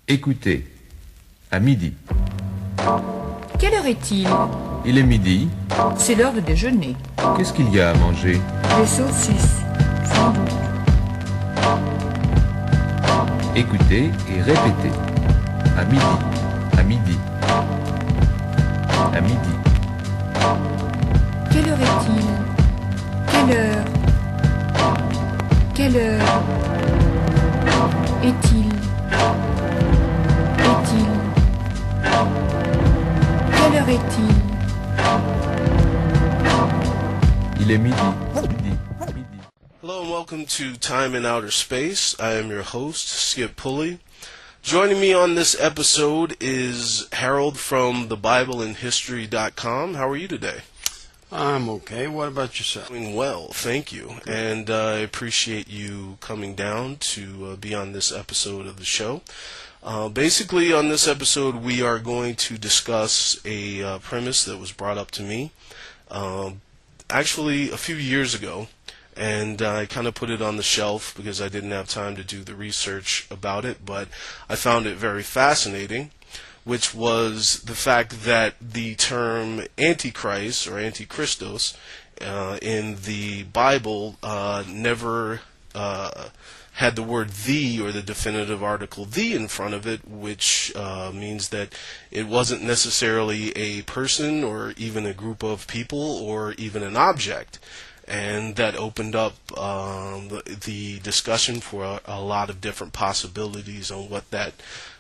Écoutez, à midi. Quelle heure est-il? Il est midi. C'est l'heure de déjeuner. Qu'est-ce qu'il y a à manger? Des saucisses, sans doute. Écoutez et répétez. À midi. À midi. À midi. Quelle heure est-il? Quelle heure? Quelle heure est-il? Est-il? Quelle heure est-il? Il est midi. Midi. Midi. Hello and welcome to Time in Outer Space. I am your host, Skip Pulley. Joining me on this episode is Harold from thebibleandhistory.com. How are you today? I'm okay. What about yourself? Doing well, thank you. And I appreciate you coming down to be on this episode of the show. Basically, on this episode, we are going to discuss a premise that was brought up to me actually a few years ago, and I kind of put it on the shelf because I didn't have time to do the research about it, but I found it very fascinating, which was the fact that the term antichrist or antichristos in the Bible never had the word "the" or the definitive article "the" in front of it, which means that it wasn't necessarily a person or even a group of people or even an object. And that opened up the discussion for a lot of different possibilities on what that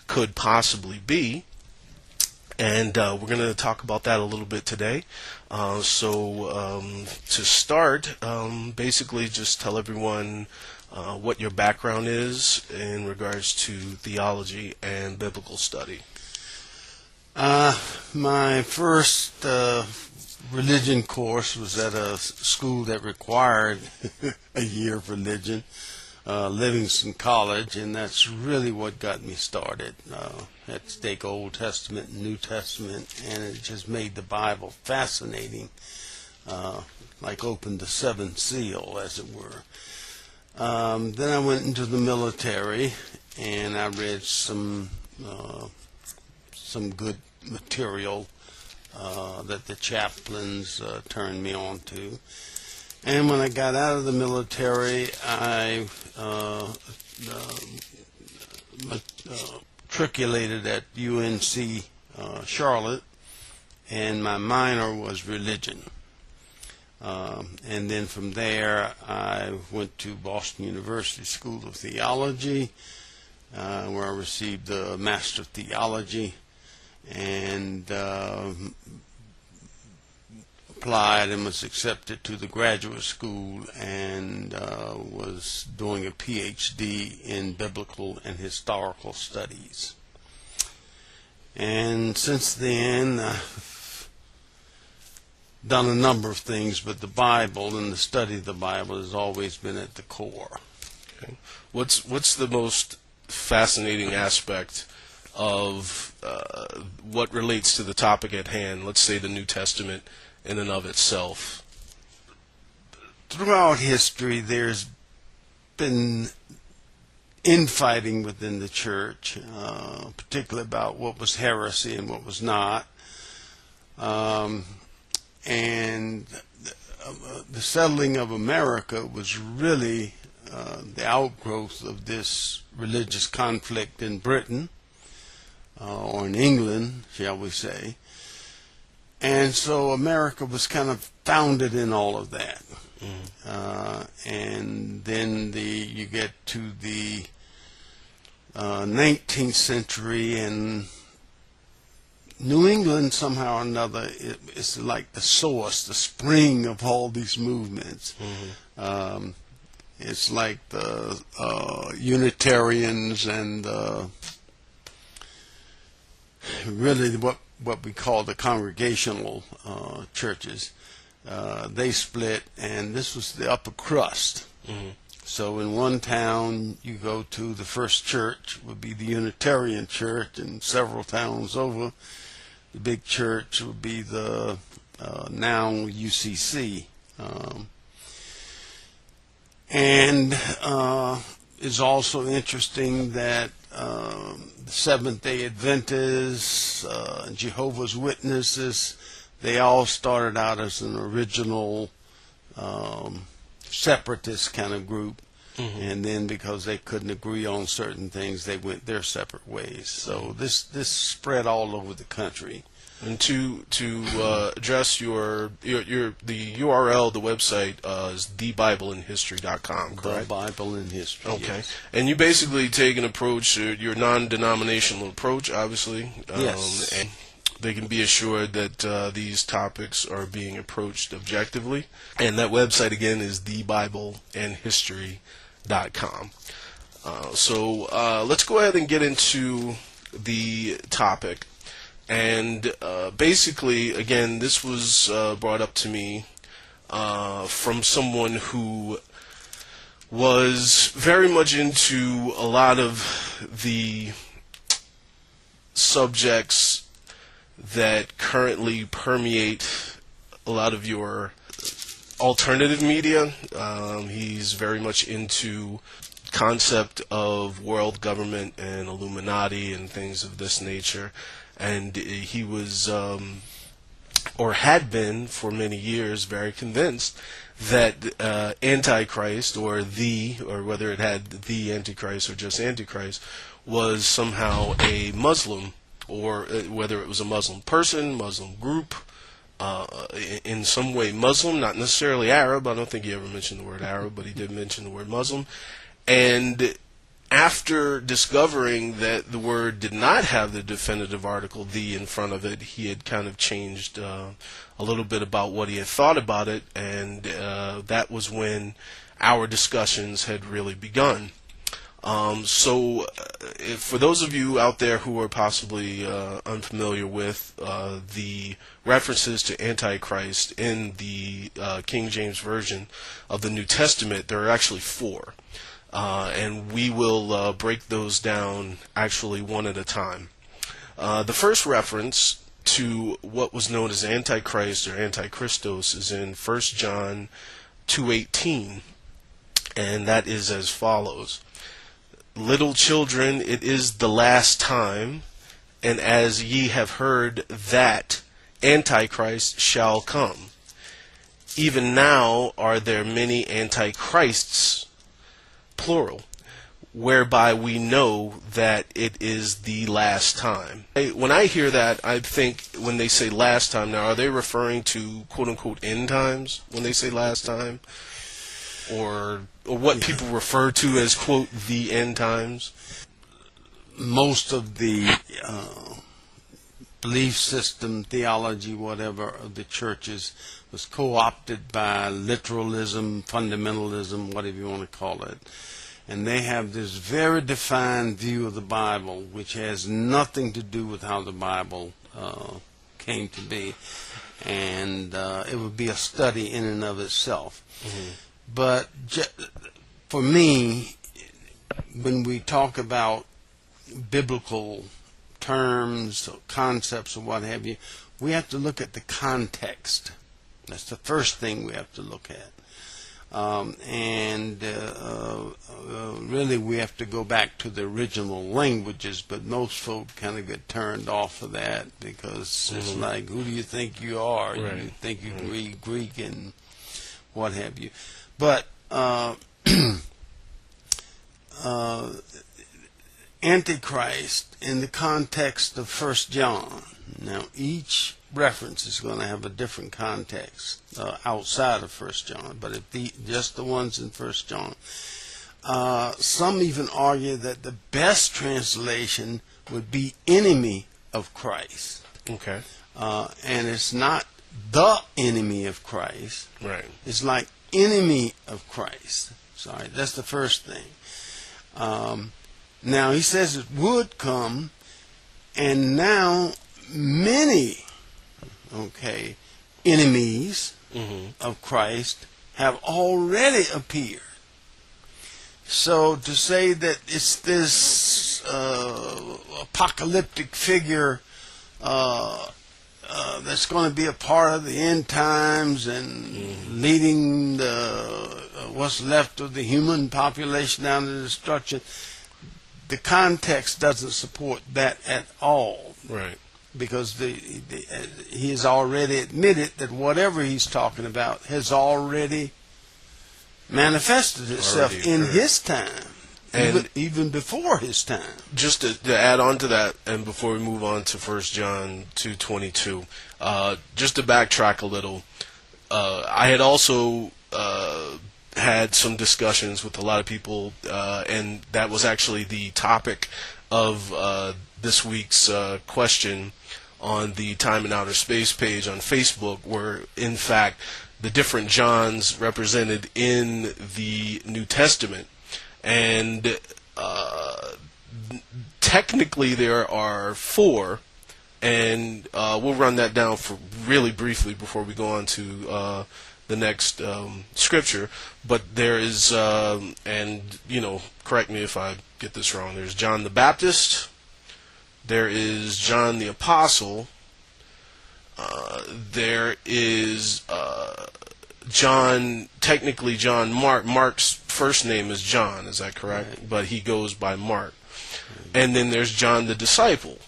could possibly be. And we're going to talk about that a little bit today. So to start, basically just tell everyone what your background is in regards to theology and biblical study. My first religion course was at a school that required a year of religion, Livingston College, and that's really what got me started. Had to take Old Testament and New Testament, and it just made the Bible fascinating, like opened the seventh seal, as it were. Then I went into the military, and I read some good material that the chaplains turned me on to. And when I got out of the military, I matriculated at UNC Charlotte, and my minor was religion. And then from there, I went to Boston University School of Theology, where I received the Master of Theology, and applied and was accepted to the graduate school, and was doing a PhD in biblical and historical studies. And since then, I've done a number of things, but the Bible and the study of the Bible has always been at the core. Okay. What's the most fascinating aspect of what relates to the topic at hand? Let's say the New Testament in and of itself. Throughout history, there's been infighting within the church, particularly about what was heresy and what was not. And the settling of America was really the outgrowth of this religious conflict in Britain, or in England, shall we say. And so America was kind of founded in all of that. And then you get to the 19th century, and New England somehow or another is like the source, the spring of all these movements. It's like the Unitarians and really what we call the congregational churches. They split, and this was the upper crust. So in one town, you go to the first church, would be the Unitarian church, and several towns over, the big church would be the now UCC. And it's also interesting that Seventh-day Adventists, Jehovah's Witnesses, they all started out as an original separatist kind of group. And then because they couldn't agree on certain things, they went their separate ways. So this spread all over the country. And to address the URL, the website is thebibleinhistory.com, correct? The Bible in History. Okay. Yes. And you basically take an approach, your non-denominational approach, obviously. Yes. And they can be assured that these topics are being approached objectively. And that website, again, is thebibleinhistory.com. So let's go ahead and get into the topic. And basically, again, this was brought up to me from someone who was very much into a lot of the subjects that currently permeate a lot of your alternative media. He's very much into concept of world government and Illuminati and things of this nature. And he was, or had been for many years, very convinced that Antichrist, or whether it had the Antichrist or just Antichrist, was somehow a Muslim, or whether it was a Muslim person, Muslim group, in some way Muslim, not necessarily Arab. I don't think he ever mentioned the word Arab, but he did mention the word Muslim. And after discovering that the word did not have the definitive article "the" in front of it, he had kind of changed a little bit about what he had thought about it, and that was when our discussions had really begun. So for those of you out there who are possibly unfamiliar with the references to Antichrist in the King James Version of the New Testament, there are actually 4. And we will break those down actually one at a time. The first reference to what was known as Antichrist or Antichristos is in 1 John 2:18, and that is as follows: "Little children, it is the last time, and as ye have heard that Antichrist shall come, even now are there many Antichrists," plural, "whereby we know that it is the last time." When I hear that, I think when they say last time, now are they referring to quote-unquote end times when they say last time? Or what people refer to as, quote, the end times? Most of the belief system, theology, whatever, of the churches was co-opted by literalism, fundamentalism, whatever you want to call it. And they have this very defined view of the Bible, which has nothing to do with how the Bible came to be. And it would be a study in and of itself. Mm-hmm. But for me, when we talk about biblical terms or concepts or what have you, we have to look at the context. That's the first thing we have to look at. Really we have to go back to the original languages, but most folk kind of get turned off of that because it's like, who do you think you are? Right. You think you can read Greek and what have you. But Antichrist in the context of 1 John. Now, each reference is going to have a different context outside of 1 John, but if just the ones in 1 John. Some even argue that the best translation would be enemy of Christ. Okay. And it's not the enemy of Christ. Right. It's like enemy of Christ. Sorry, that's the first thing. Now, he says it would come, and now many, enemies of Christ have already appeared. So to say that it's this apocalyptic figure that's going to be a part of the end times and leading what's left of the human population down to destruction, the context doesn't support that at all. Right. Because he has already admitted that whatever he's talking about has already manifested itself in his time, and even before his time. Just to add on to that, and before we move on to 1 John 2:22, just to backtrack a little, I had also had some discussions with a lot of people, and that was actually the topic of this week's question on the Time and Outer Space page on Facebook, where in fact the different Johns represented in the New Testament, and technically there are 4, and we'll run that down for really briefly before we go on to the next scripture. But there is, and correct me if I get this wrong, there's John the Baptist, there is John the Apostle, there is technically John Mark. Mark's first name is John, is that correct? Right. But he goes by Mark. And then there's John the Disciple.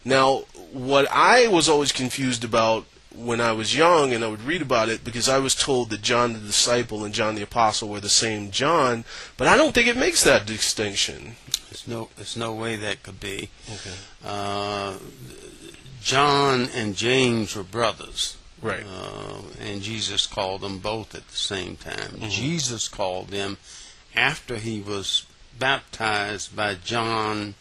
Now, what I was always confused about when I was young and I would read about it, because I was told that John the Disciple and John the Apostle were the same John, but I don't think it makes that distinction. There's no way that could be. Okay. John and James were brothers. Right. And Jesus called them both at the same time. Mm-hmm. Jesus called them after he was baptized by John.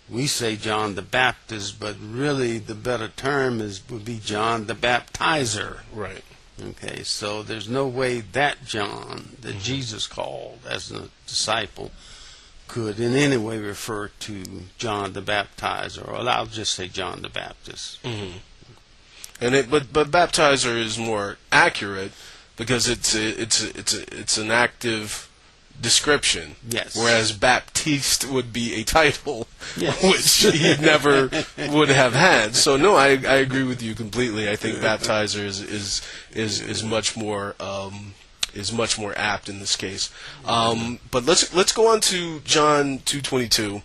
We say John the Baptist, but really the better term would be John the Baptizer. Right. Okay, so there's no way that John that Jesus called as a disciple could in any way refer to John the Baptizer, or I'll just say John the Baptist. Mm-hmm. And but baptizer is more accurate because it's an active description. Yes. Whereas Baptiste would be a title, yes. which he never would have had. So no, I agree with you completely. I think baptizer is much more apt in this case. But let's go on to John 2:22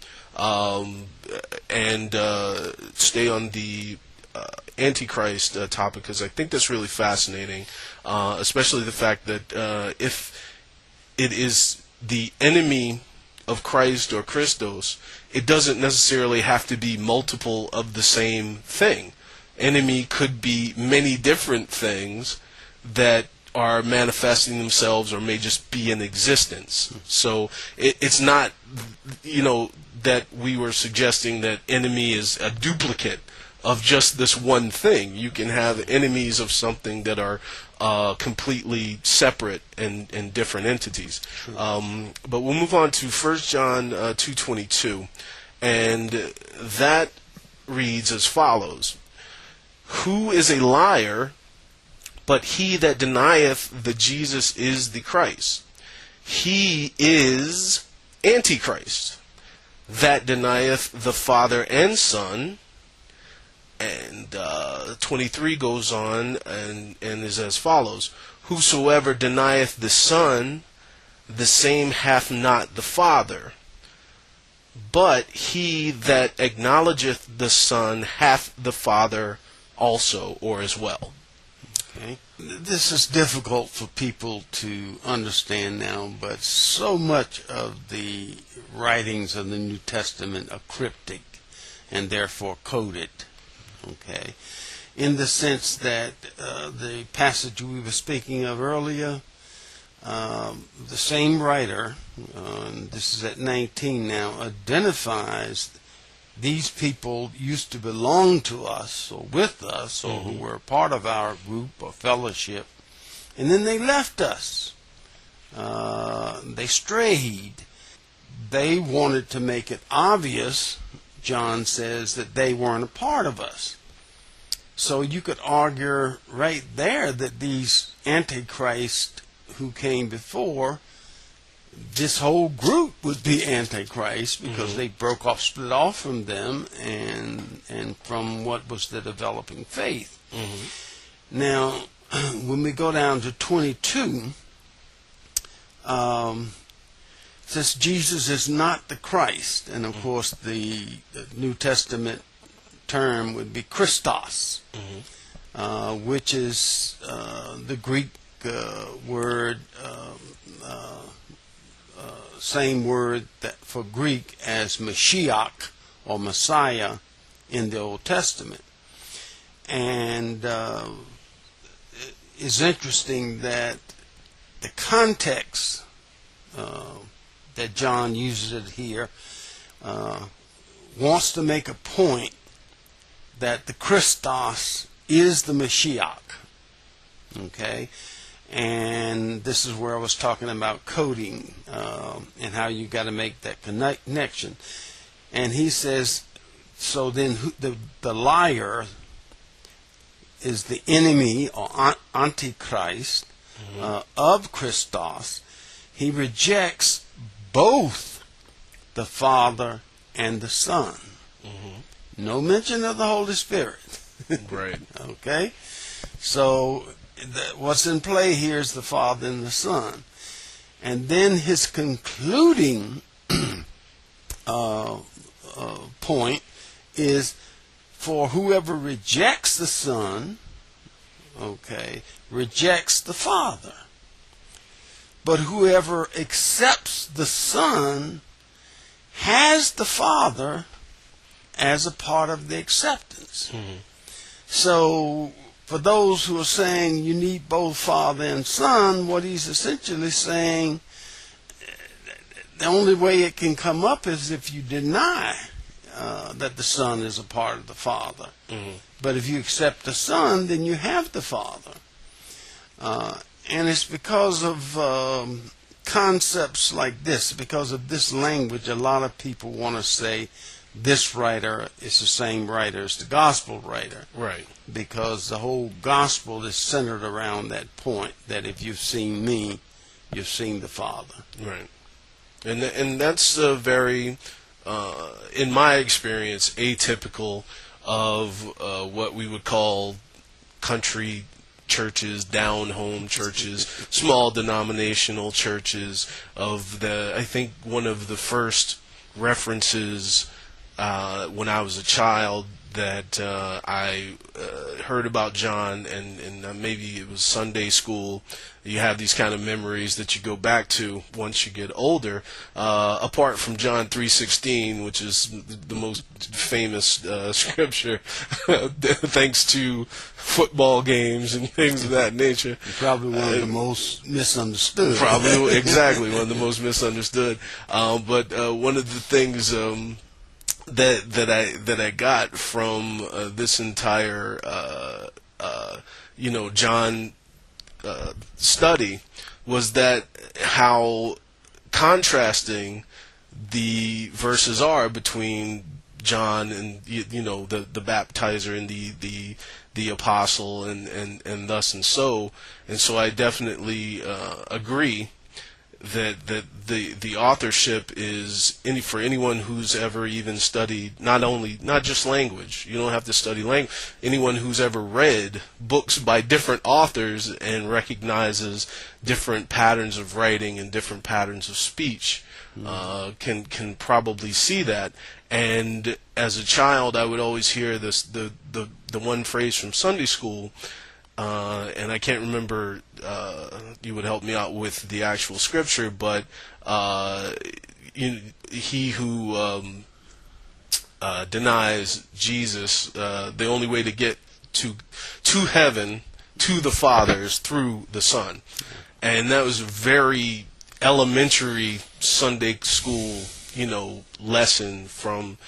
and stay on the antichrist topic, because I think that's really fascinating, especially the fact that if it is the enemy of Christ or Christos, it doesn't necessarily have to be multiple of the same thing. Enemy could be many different things that are manifesting themselves or may just be in existence. So it's not, that we were suggesting that enemy is a duplicate of just this one thing. You can have enemies of something that are completely separate and different entities. But we'll move on to 1 John 2:22, and that reads as follows: Who is a liar but he that denieth that Jesus is the Christ? He is Antichrist, that denieth the Father and Son. And 23 goes on and is as follows: Whosoever denieth the Son, the same hath not the Father. But he that acknowledgeth the Son hath the Father also, or as well. Okay. This is difficult for people to understand now, but so much of the writings of the New Testament are cryptic and therefore coded. Okay, in the sense that the passage we were speaking of earlier, the same writer, this is at 19 now, identifies these people used to belong to us or with us, or who were part of our group or fellowship, and then they left us. They strayed. They wanted to make it obvious, John says, that they weren't a part of us. So you could argue right there that these antichrists who came before, this whole group would be antichrist, because they broke off, split off from them and from what was the developing faith. Now, when we go down to 22, says Jesus is not the Christ, and of course the New Testament term would be Christos, which is the Greek word, same word that for Greek as Mashiach or Messiah in the Old Testament. And it's interesting that the context that John uses it here wants to make a point that the Christos is the Mashiach. Okay? And this is where I was talking about coding and how you got to make that connection. And he says, so then the liar is the enemy or antichrist of Christos. He rejects both the Father and the Son. No mention of the Holy Spirit. Right. Okay? So what's in play here is the Father and the Son. And then his concluding point is, for whoever rejects the Son, okay, rejects the Father. But whoever accepts the Son has the Father as a part of the acceptance. So for those who are saying you need both Father and Son, what he's essentially saying, the only way it can come up is if you deny that the Son is a part of the Father. But if you accept the Son, then you have the Father. And it's because of concepts like this, because of this language, a lot of people want to say this writer is the same writer as the gospel writer. Right. Because the whole gospel is centered around that point, that if you've seen me, you've seen the Father. Right. And that's very, in my experience, atypical of what we would call country churches, down-home churches, small denominational churches. I think one of the first references when I was a child that I heard about John, and maybe it was Sunday school. You have these kind of memories that you go back to once you get older. Apart from John 3:16, which is the most famous scripture, thanks to football games and things of that nature. Probably one of the most misunderstood. Probably, exactly, one of the most misunderstood. But one of the things that I got from this entire John study was that how contrasting the verses are between John and the baptizer and the apostle and thus and so. And so I definitely agree that the authorship is for anyone who's ever even studied not just language. You don't have to study language. Anyone who's ever read books by different authors and recognizes different patterns of writing and different patterns of speech can probably see that. And as a child, I would always hear this the one phrase from Sunday school. And I can't remember, you would help me out with the actual scripture, but he who denies Jesus, the only way to get to heaven, to the Father, is through the Son. And that was a very elementary Sunday school, lesson from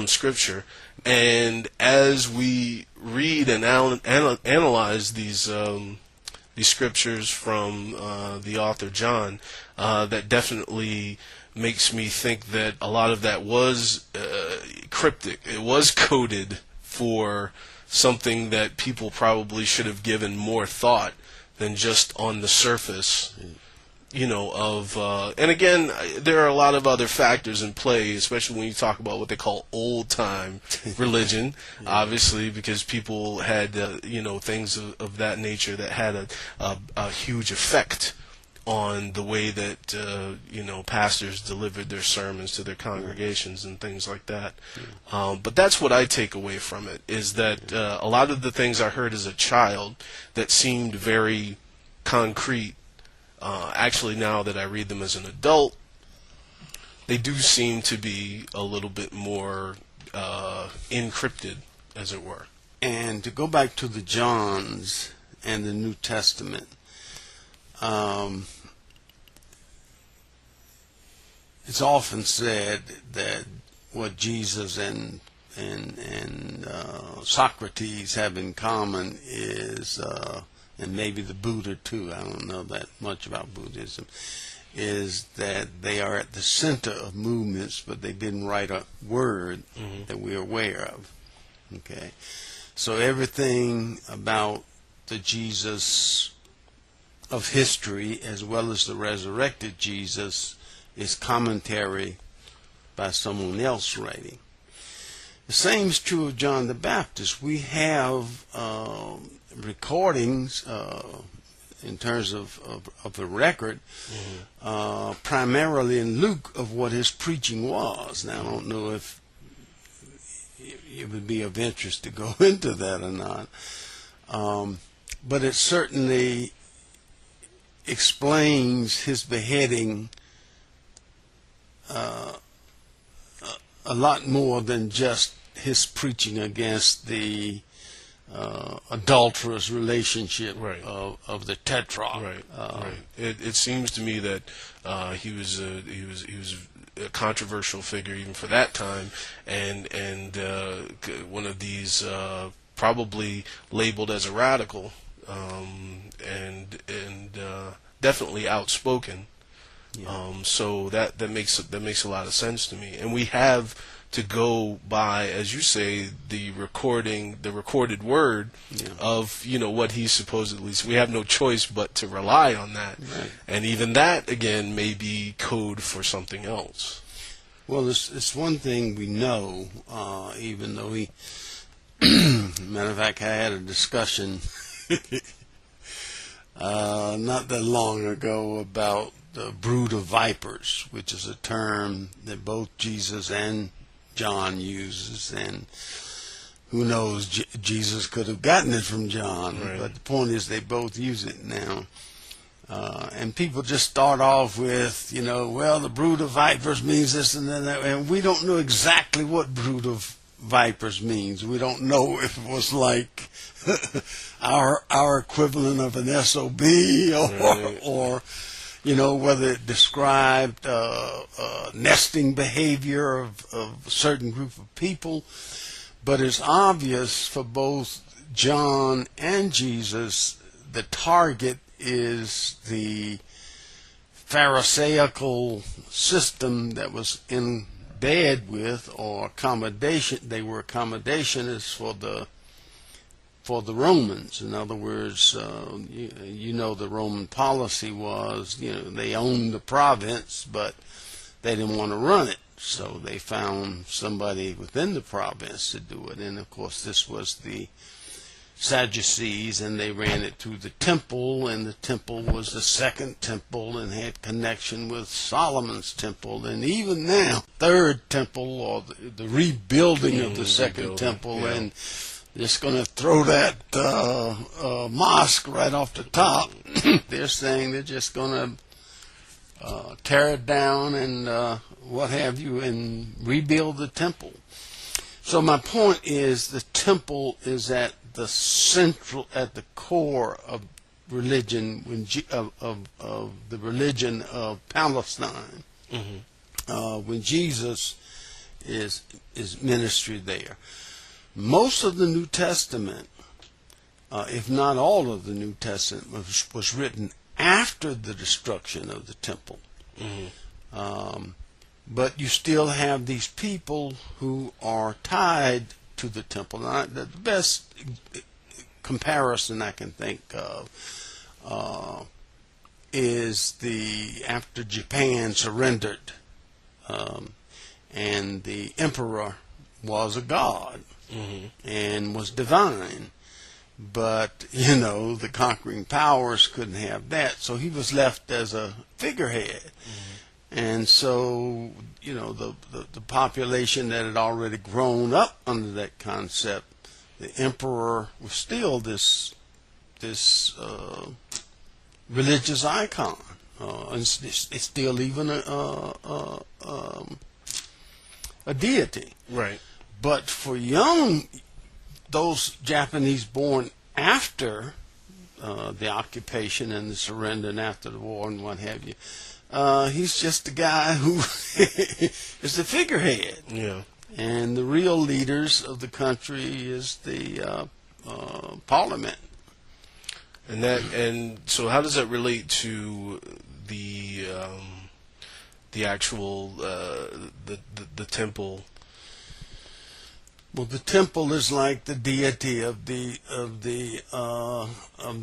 scripture. And as we read and analyze these scriptures from the author John, that definitely makes me think that a lot of that was cryptic. It was coded for something that people probably should have given more thought than just on the surface. And again, there are a lot of other factors in play, especially when you talk about what they call old-time religion, obviously, because people had, things of that nature that had a huge effect on the way that pastors delivered their sermons to their congregations and things like that. But that's what I take away from it, is that a lot of the things I heard as a child that seemed very concrete, actually now that I read them as an adult, they do seem to be a little bit more encrypted, as it were. And to go back to the Johns and the New Testament, it's often said that what Jesus and Socrates have in common is, and maybe the Buddha too, I don't know that much about Buddhism, is that they are at the center of movements, but they didn't write a word that we're aware of. Okay, so everything about the Jesus of history, as well as the resurrected Jesus, is commentary by someone else writing. The same is true of John the Baptist. We have recordings in terms of the record, primarily in Luke, of what his preaching was. Now, I don't know if it would be of interest to go into that or not, but it certainly explains his beheading a lot more than just his preaching against the adulterous relationship of the tetrarch. Right. It seems to me that he was a controversial figure even for that time, and one of these probably labeled as a radical, and definitely outspoken. Yeah. So that makes a lot of sense to me, and we have to go by, as you say, the recorded word of what he supposedly. So we have no choice but to rely on that, and even that again may be code for something else. Well, it's one thing we know, even though he. Matter of fact, I had a discussion not that long ago about the brood of vipers, which is a term that both Jesus and John uses, and who knows, Jesus could have gotten it from John, but the point is they both use it now. And people just start off with, well, the brood of vipers means this and that, and we don't know exactly what brood of vipers means. We don't know if it was like our equivalent of an SOB or whether it described nesting behavior of a certain group of people. But it's obvious for both John and Jesus, the target is the Pharisaical system that was in bed with, or accommodation. They were accommodationists for the Romans. In other words, the Roman policy was, they owned the province, but they didn't want to run it. So they found somebody within the province to do it. And of course, this was the Sadducees, and they ran it through the temple, and the temple was the second temple and had connection with Solomon's temple, and even now, third temple, or the rebuilding of the second temple, and just going to throw that mosque right off the top. They're saying they're just going to tear it down and what have you, and rebuild the temple. So my point is, the temple is at the core of religion, of the religion of Palestine, when Jesus is ministry there. Most of the New Testament, if not all of the New Testament, was written after the destruction of the temple. But you still have these people who are tied to the temple. Now, the best comparison I can think of is after Japan surrendered, and the emperor was a god and was divine. but the conquering powers couldn't have that, so he was left as a figurehead. And so the population that had already grown up under that concept, the emperor was still this religious icon, and it's still even a deity. Right. But for those Japanese born after the occupation and the surrender and after the war and what have you, he's just the guy who is the figurehead. Yeah. And the real leaders of the country is the parliament. And so how does that relate to the actual the temple? Well, the temple is like the deity of the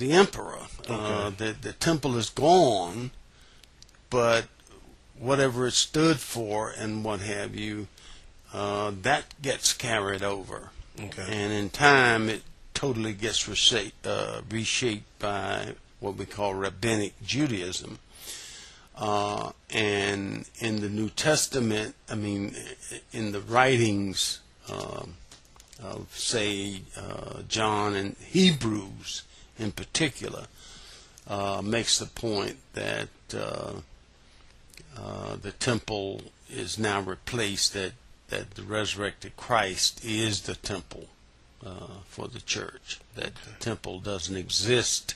emperor. Okay. The temple is gone, but whatever it stood for and what have you, that gets carried over. Okay. And in time, it totally gets reshaped by what we call rabbinic Judaism. And in the New Testament, in the writings of, say, John and Hebrews in particular, makes the point that the temple is now replaced, that the resurrected Christ is the temple for the church, that the temple doesn't exist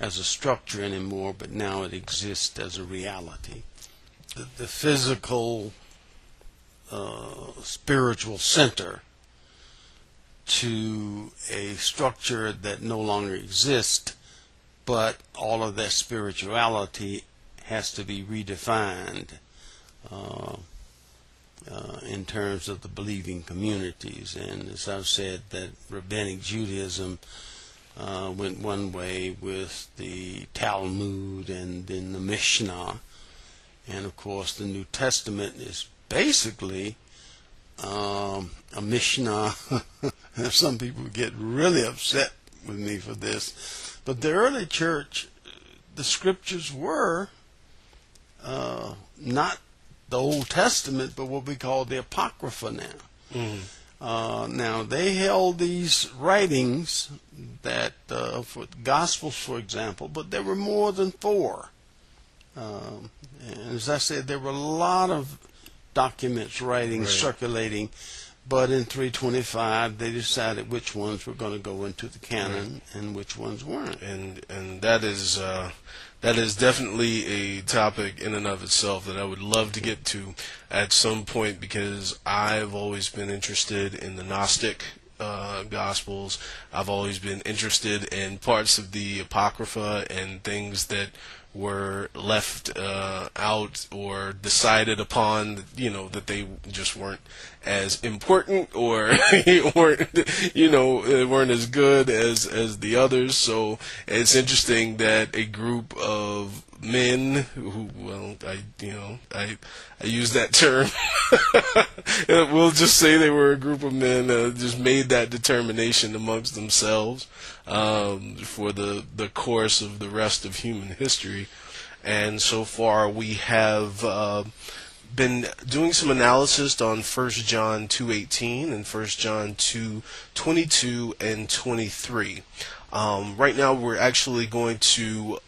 as a structure anymore, but now it exists as a reality. The physical spiritual center to a structure that no longer exists, but all of that spirituality has to be redefined in terms of the believing communities. And as I've said, that rabbinic Judaism went one way with the Talmud and then the Mishnah, and of course the New Testament is basically a Mishnah. Some people get really upset with me for this, but the early church, the scriptures were not the Old Testament, but what we call the Apocrypha now. Mm-hmm. Now, they held these writings that, for Gospels, for example, but there were more than 4. And as I said, there were a lot of documents, writings, circulating, but in 325 they decided which ones were going to go into the canon and which ones weren't. And that is definitely a topic in and of itself that I would love to get to at some point, because I've always been interested in the Gnostic Gospels. I've always been interested in parts of the Apocrypha and things that were left out or decided upon, that they just weren't as important or weren't as good as the others. So it's interesting that a group of men who, I use that term. We'll just say they were a group of men just made that determination amongst themselves for the course of the rest of human history. And so far we have been doing some analysis on 1 John 2:18 and 1 John 2:22 and 23. Right now we're actually going to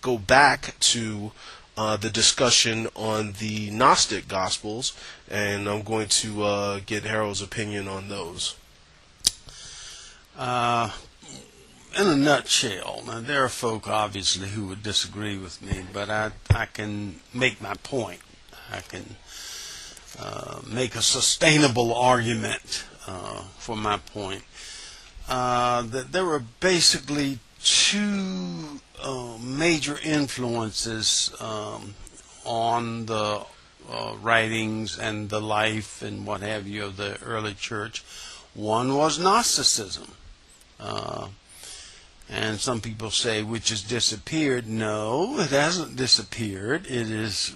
go back to the discussion on the Gnostic Gospels, and I'm going to get Harold's opinion on those. In a nutshell, now there are folk obviously who would disagree with me, but I can make my point. I can make a sustainable argument for my point. That there were basically 2 major influences on the writings and the life and what have you of the early church. One was Gnosticism. And some people say, which has disappeared. No, it hasn't disappeared. It is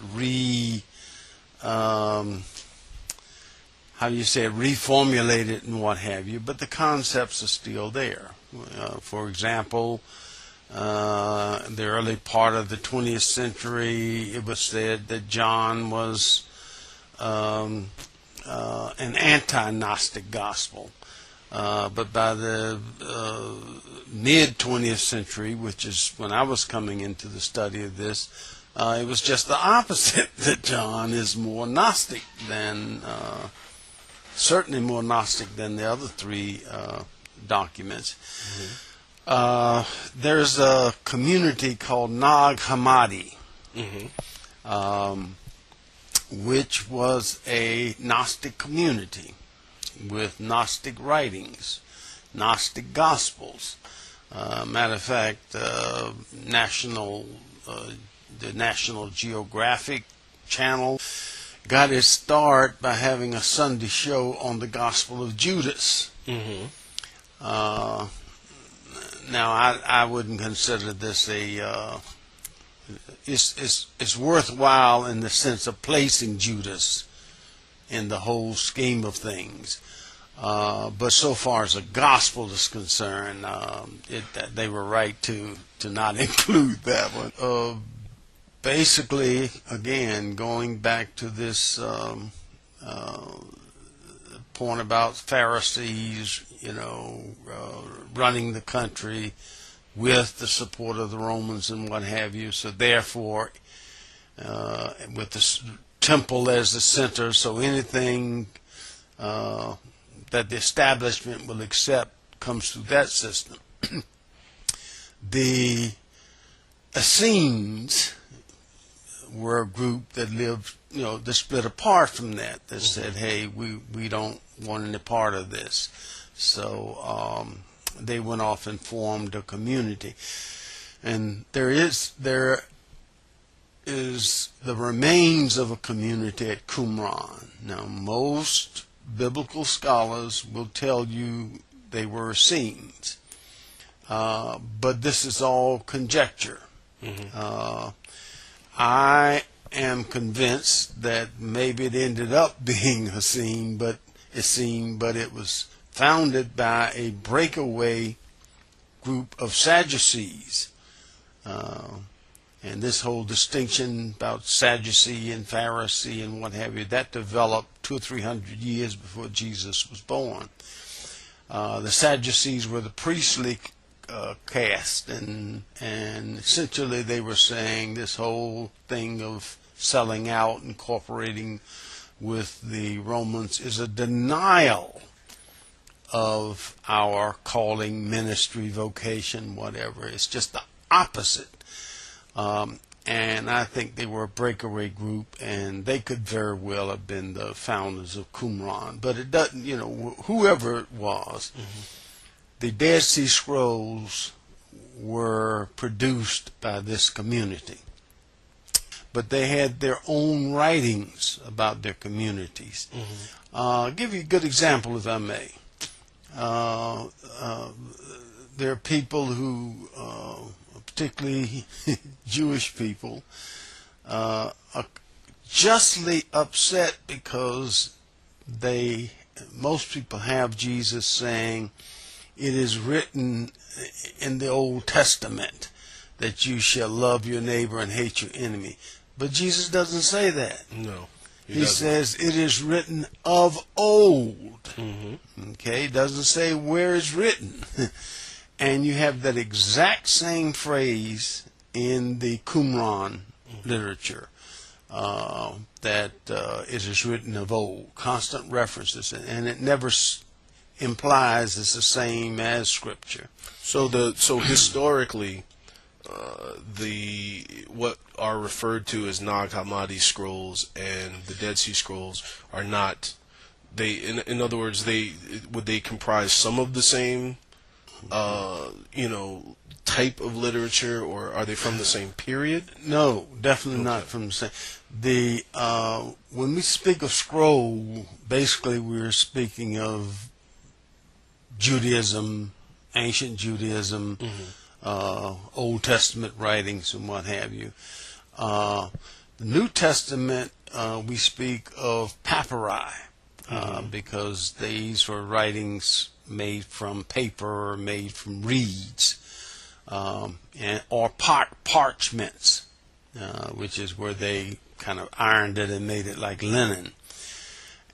how how do you say it, reformulated and what have you, but the concepts are still there. For example, the early part of the 20th century, it was said that John was an anti-Gnostic gospel. But by the mid-20th century, which is when I was coming into the study of this, it was just the opposite, that John is more Gnostic than, certainly more Gnostic than the other three documents. There's a community called Nag Hammadi, which was a Gnostic community with Gnostic writings, Gnostic gospels. Matter of fact, the National Geographic Channel got its start by having a Sunday show on the Gospel of Judas. Now, I wouldn't consider this it's worthwhile in the sense of placing Judas in the whole scheme of things. But so far as the gospel is concerned, they were right to not include that one. Basically, again, going back to this point about Pharisees, running the country with the support of the Romans and what have you. So therefore, with the temple as the center, so anything that the establishment will accept comes through that system. The Essenes were a group that lived, that split apart from that, that said, hey, we don't want any part of this. So they went off and formed a community. And there is the remains of a community at Qumran. Now, most biblical scholars will tell you they were Essenes. But this is all conjecture. I am convinced that maybe it ended up being Essene, but it was founded by a breakaway group of Sadducees. And this whole distinction about Sadducee and Pharisee and what have you, that developed 200 or 300 years before Jesus was born. The Sadducees were the priestly caste, and essentially they were saying this whole thing of selling out and cooperating with the Romans is a denial of our calling, ministry, vocation, whatever. It's just the opposite. And I think they were a breakaway group, and they could very well have been the founders of Qumran. But it doesn't, whoever it was, the Dead Sea Scrolls were produced by this community. But they had their own writings about their communities. I'll give you a good example, if I may. There are people who, particularly Jewish people, are justly upset because most people have Jesus saying, it is written in the Old Testament that you shall love your neighbor and hate your enemy. But Jesus doesn't say that. No. He says it is written of old. Okay, it doesn't say where it's written. And you have that exact same phrase in the Qumran literature, that it is written of old. Constant references, and it never implies it's the same as Scripture. So historically, what are referred to as Nag Hammadi scrolls and the Dead Sea Scrolls are not. In other words, would they comprise some of the same, type of literature, or are they from the same period? No, definitely not from the same. When we speak of scroll, basically we're speaking of Judaism, ancient Judaism, Old Testament writings, and what have you. The New Testament, we speak of papyri. because these were writings made from paper or made from reeds, or parchments, which is where they kind of ironed it and made it like linen.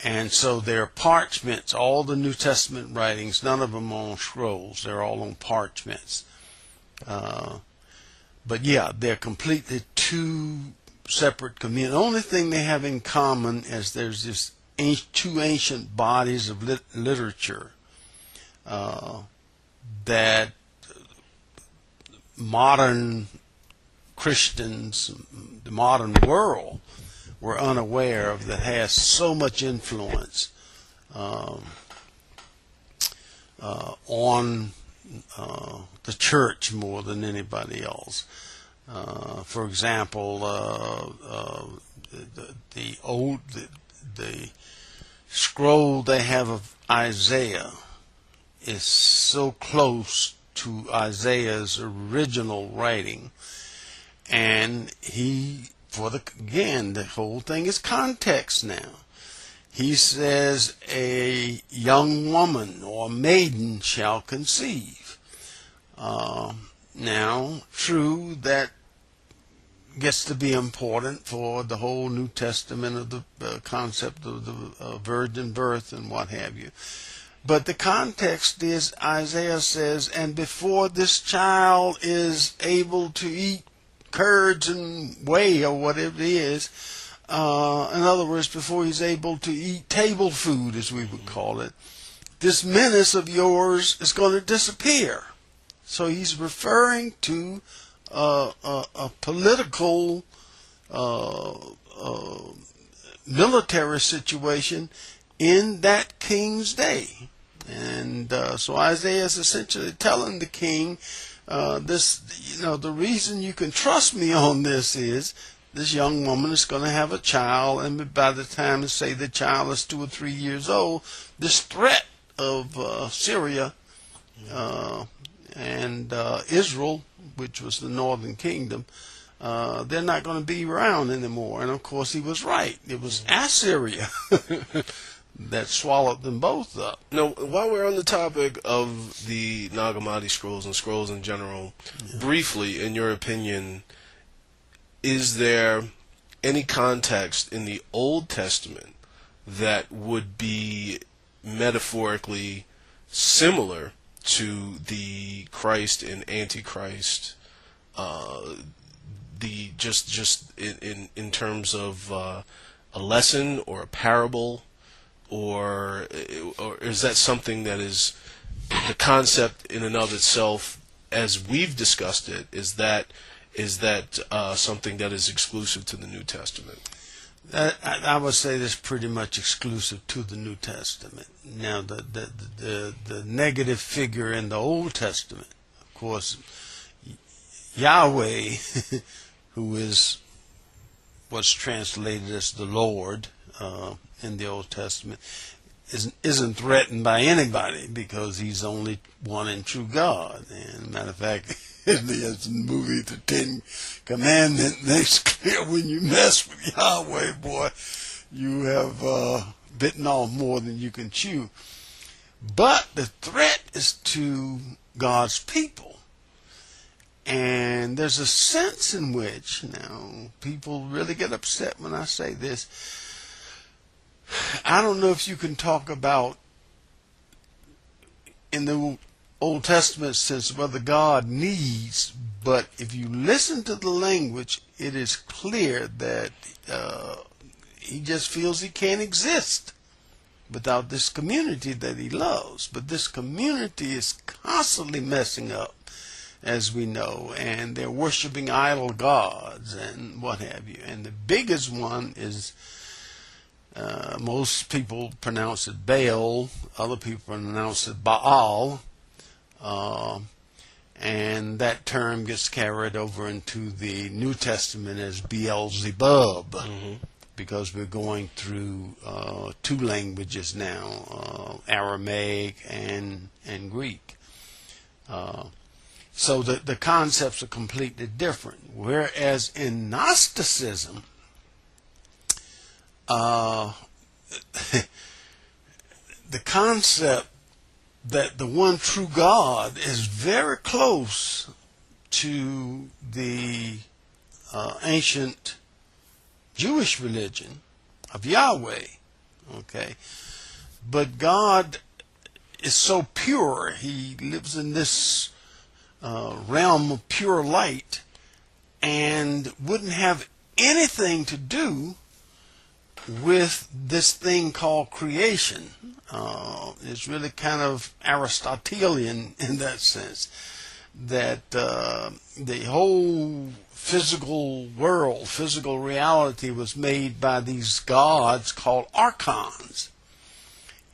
And so they're parchments. All the New Testament writings, none of them are on scrolls. They're all on parchments. But yeah, they're completely two separate communities. The only thing they have in common is there's this two ancient bodies of literature that modern Christians, the modern world, were unaware of, that has so much influence on the church more than anybody else. For example, the scroll they have of Isaiah is so close to Isaiah's original writing, and again, the whole thing is context now. He says, a young woman or maiden shall conceive. Now, true, that gets to be important for the whole New Testament of the concept of the virgin birth and what have you. But the context is, Isaiah says, and before this child is able to eat curds and whey or whatever it is, in other words, before he's able to eat table food, as we would call it, this menace of yours is going to disappear. So he's referring to a political military situation in that king's day. And so Isaiah is essentially telling the king, the reason you can trust me on this is this young woman is going to have a child, and by the time, say, the child is 2 or 3 years old, this threat of Syria and Israel, which was the northern kingdom, they're not going to be around anymore. And of course he was right. It was Assyria that swallowed them both up. Now, while we're on the topic of the Nag Hammadi scrolls and scrolls in general, briefly, in your opinion, is there any context in the Old Testament that would be metaphorically similar to the Christ and Antichrist, in terms of a lesson or a parable, or is that something that is the concept in and of itself, as we've discussed it? Is that something that is exclusive to the New Testament? I would say that's pretty much exclusive to the New Testament. Now, the negative figure in the Old Testament, of course, Yahweh, who is what's translated as the Lord in the Old Testament, isn't threatened by anybody because he's only one and true God. And matter of fact, there's a movie, The 10 Commandments, makes clear when you mess with Yahweh, boy, you have bitten off more than you can chew. But the threat is to God's people. And there's a sense in which, now, people really get upset when I say this. I don't know if you can talk about, in the Old Testament sense, whether God needs, but if you listen to the language, it is clear that he just feels he can't exist without this community that he loves. But this community is constantly messing up, as we know, and they're worshiping idol gods and what have you. And the biggest one is, most people pronounce it Baal, other people pronounce it Baal, and that term gets carried over into the New Testament as Beelzebub, because we're going through two languages now, Aramaic and Greek. So the concepts are completely different. Whereas in Gnosticism, the concept that the one true God is very close to the ancient Jewish religion of Yahweh. Okay, but God is so pure. He lives in this realm of pure light and wouldn't have anything to do with this thing called creation. It's really kind of Aristotelian in that sense, that the whole physical world, physical reality was made by these gods called archons.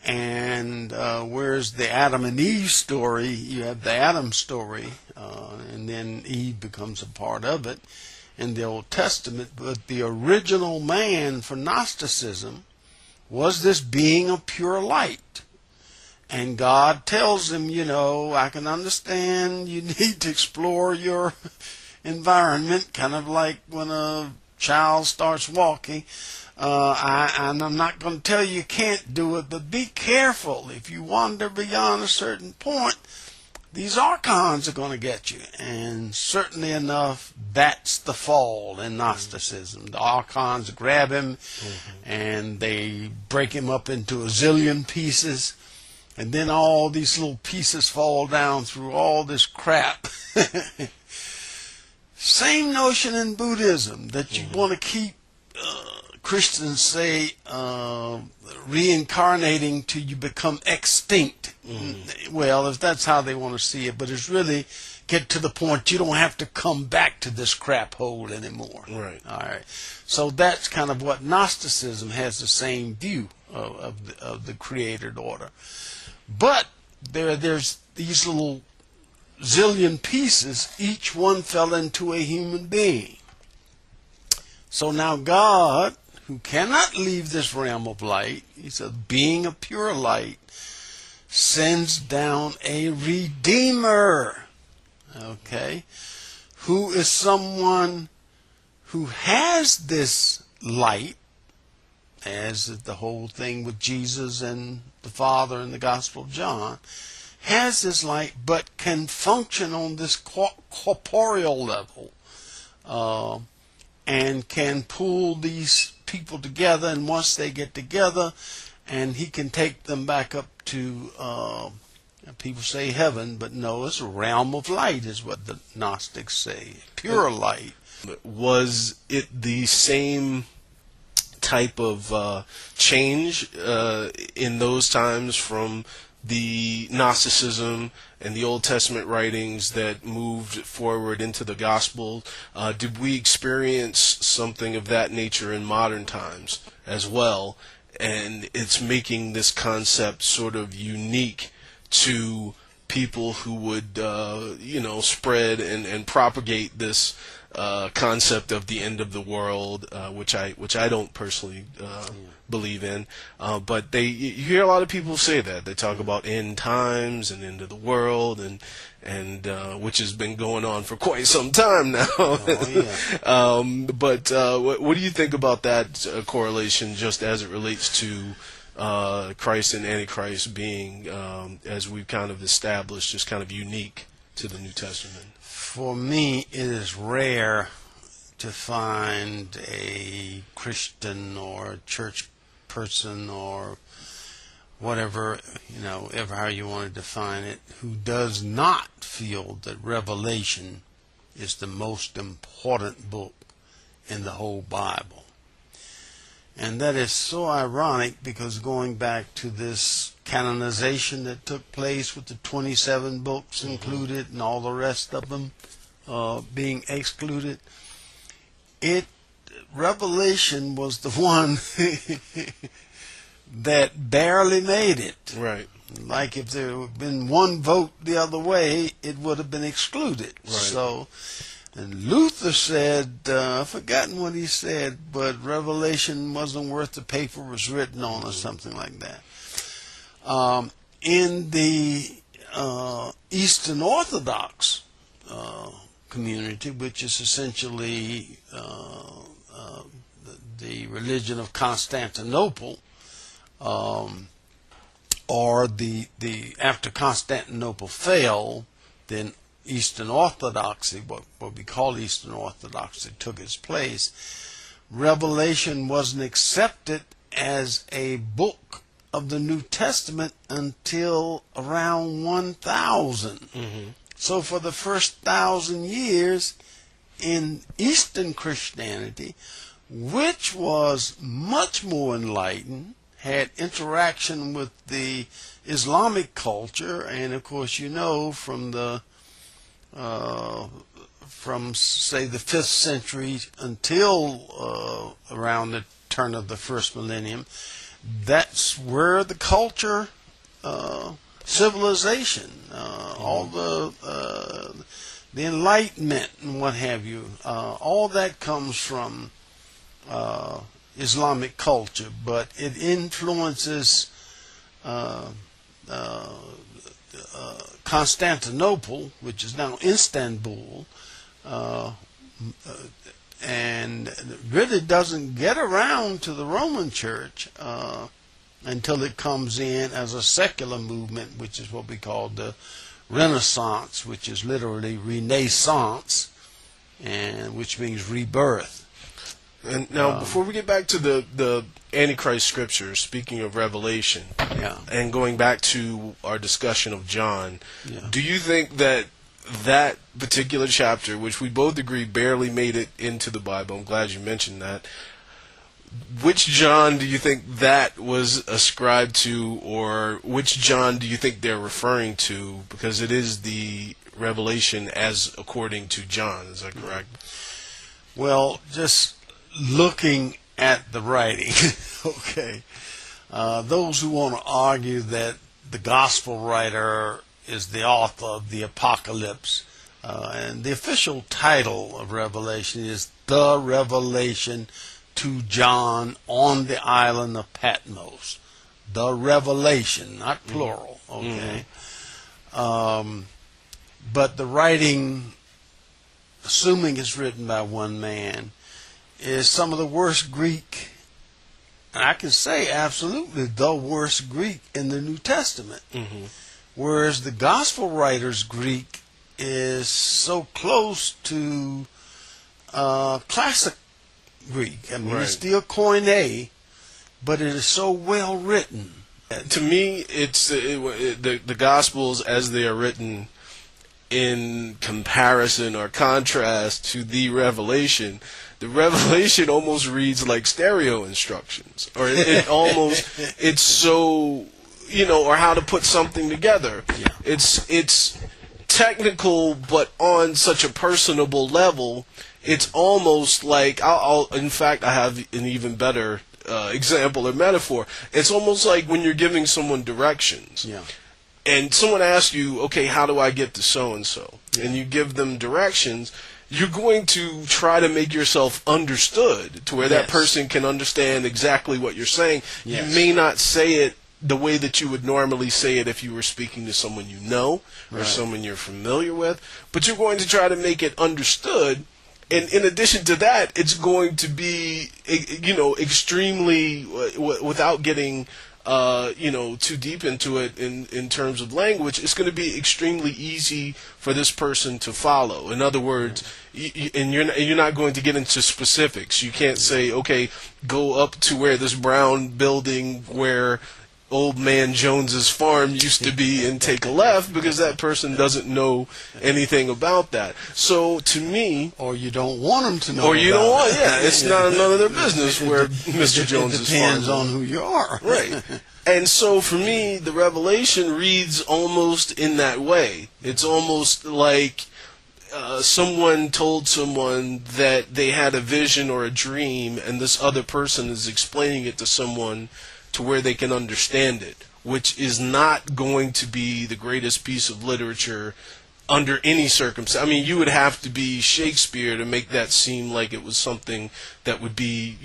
And whereas the Adam and Eve story, you have the Adam story, and then Eve becomes a part of it in the Old Testament. But the original man for Gnosticism was this being of pure light. And God tells him, you know, I can understand you need to explore your environment, kind of like when a child starts walking. And I'm not going to tell you can't do it, but be careful. If you wander beyond a certain point, these archons are going to get you. And certainly enough, that's the fall in Gnosticism. The archons grab him, and they break him up into a zillion pieces, and then all these little pieces fall down through all this crap. Same notion in Buddhism, that you want to keep Christians say reincarnating till you become extinct. Well, if that's how they want to see it, but it's really get to the point you don't have to come back to this crap hole anymore. Right. All right. So that's kind of what Gnosticism has, the same view of the created order. But there's these little zillion pieces, each one fell into a human being. So now God, who cannot leave this realm of light, he's a being of pure light, sends down a Redeemer, okay, who is someone who has this light, as the whole thing with Jesus and the Father in the Gospel of John, has this light, but can function on this corporeal level, and can pull these people together, and once they get together, and he can take them back up to, people say heaven, but no, it's a realm of light is what the Gnostics say, pure light. Was it the same type of change in those times from the Gnosticism and the Old Testament writings that moved forward into the gospel? Did we experience something of that nature in modern times as well? And it's making this concept sort of unique to people who would, spread and propagate this concept of the end of the world, which I don't personally believe in, but you hear a lot of people say that. They talk about end times and end of the world, and which has been going on for quite some time now. But what do you think about that correlation, just as it relates to Christ and Antichrist being, as we've kind of established, just kind of unique to the New Testament? For me, it is rare to find a Christian or a church person or whatever, ever how you want to define it, who does not feel that Revelation is the most important book in the whole Bible. And that is so ironic, because going back to this canonization that took place with the 27 books included and all the rest of them being excluded, Revelation was the one that barely made it. Right. Like if there had been one vote the other way, it would have been excluded. Right. So, and Luther said, I've forgotten what he said, but Revelation wasn't worth the paper it was written on, or something like that. In the Eastern Orthodox community, which is essentially the religion of Constantinople, or the after Constantinople fell, then Eastern Orthodoxy, what we call Eastern Orthodoxy, took its place. Revelation wasn't accepted as a book of the New Testament until around 1000. Mm-hmm. So for the first 1,000 years in Eastern Christianity, which was much more enlightened, had interaction with the Islamic culture, and of course you know from say the 5th century until around the turn of the first millennium, that's where the culture, civilization, all the Enlightenment and what have you, all that comes from Islamic culture, but it influences Constantinople, which is now Istanbul, and really doesn't get around to the Roman Church until it comes in as a secular movement, which is what we call the Renaissance, which is literally renaissance, and which means rebirth. And now, before we get back to the Antichrist scriptures, speaking of Revelation, and going back to our discussion of John, do you think that that particular chapter, which we both agree barely made it into the Bible, I'm glad you mentioned that, which John do you think that was ascribed to, or which John do you think they're referring to? Because it is the Revelation as according to John, is that correct? Well, just looking at the writing, okay, those who want to argue that the gospel writer is the author of the Apocalypse, and the official title of Revelation is The Revelation to John on the island of Patmos. The Revelation, not plural, okay? But the writing, assuming it's written by one man, is some of the worst Greek, and I can say absolutely the worst Greek in the New Testament. Whereas the gospel writer's Greek is so close to classic Greek. I mean, it's still Koine, but it is so well written. To me, it's the Gospels as they are written in comparison or contrast to the Revelation. The Revelation almost reads like stereo instructions, or it almost, it's so, or how to put something together. It's technical, but on such a personable level. It's almost like, in fact, I have an even better example or metaphor. It's almost like when you're giving someone directions. And someone asks you, okay, how do I get to so-and-so? And you give them directions. You're going to try to make yourself understood to where that person can understand exactly what you're saying. You may not say it the way that you would normally say it if you were speaking to someone you know or someone you're familiar with, but you're going to try to make it understood. And in addition to that, it's going to be, extremely, without getting, too deep into it in terms of language, it's going to be extremely easy for this person to follow. In other words, and you're not going to get into specifics. You can't say, okay, go up to where this brown building where Old Man Jones's farm used to be and take a left, because that person doesn't know anything about that. So to me, or you don't want them to know, or you don't want, it's not none of their business where Mr. Jones's farm. It depends on who you are, right? And so for me, the Revelation reads almost in that way. It's almost like someone told someone that they had a vision or a dream, and this other person is explaining it to someone to where they can understand it, which is not going to be the greatest piece of literature under any circumstance. I mean, you would have to be Shakespeare to make that seem like it was something that would be,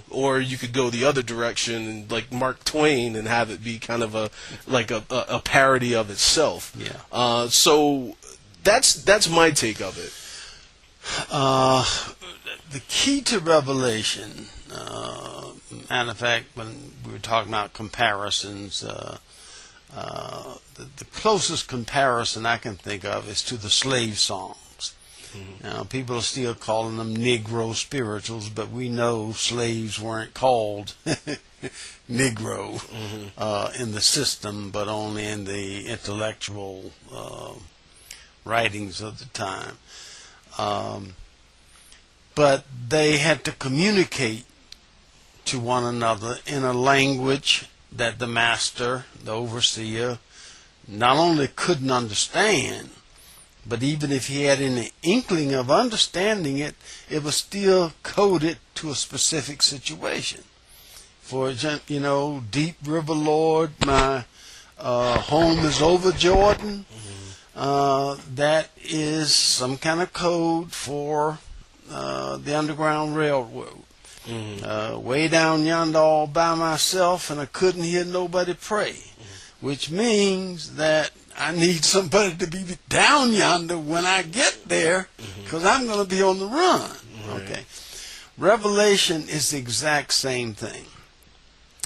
or you could go the other direction, like Mark Twain, and have it be kind of a parody of itself. So that's my take of it. The key to Revelation, matter of fact, when we were talking about comparisons, The closest comparison I can think of is to the slave songs. Now, people are still calling them Negro spirituals, but we know slaves weren't called Negro in the system, but only in the intellectual writings of the time. But they had to communicate to one another in a language that the master, the overseer, not only couldn't understand, but even if he had any inkling of understanding it, it was still coded to a specific situation. For example, deep river, Lord, my home is over Jordan. That is some kind of code for the Underground Railroad. Way down yonder all by myself, and I couldn't hear nobody pray, which means that I need somebody to be down yonder when I get there, because I'm going to be on the run. Okay. Revelation is the exact same thing.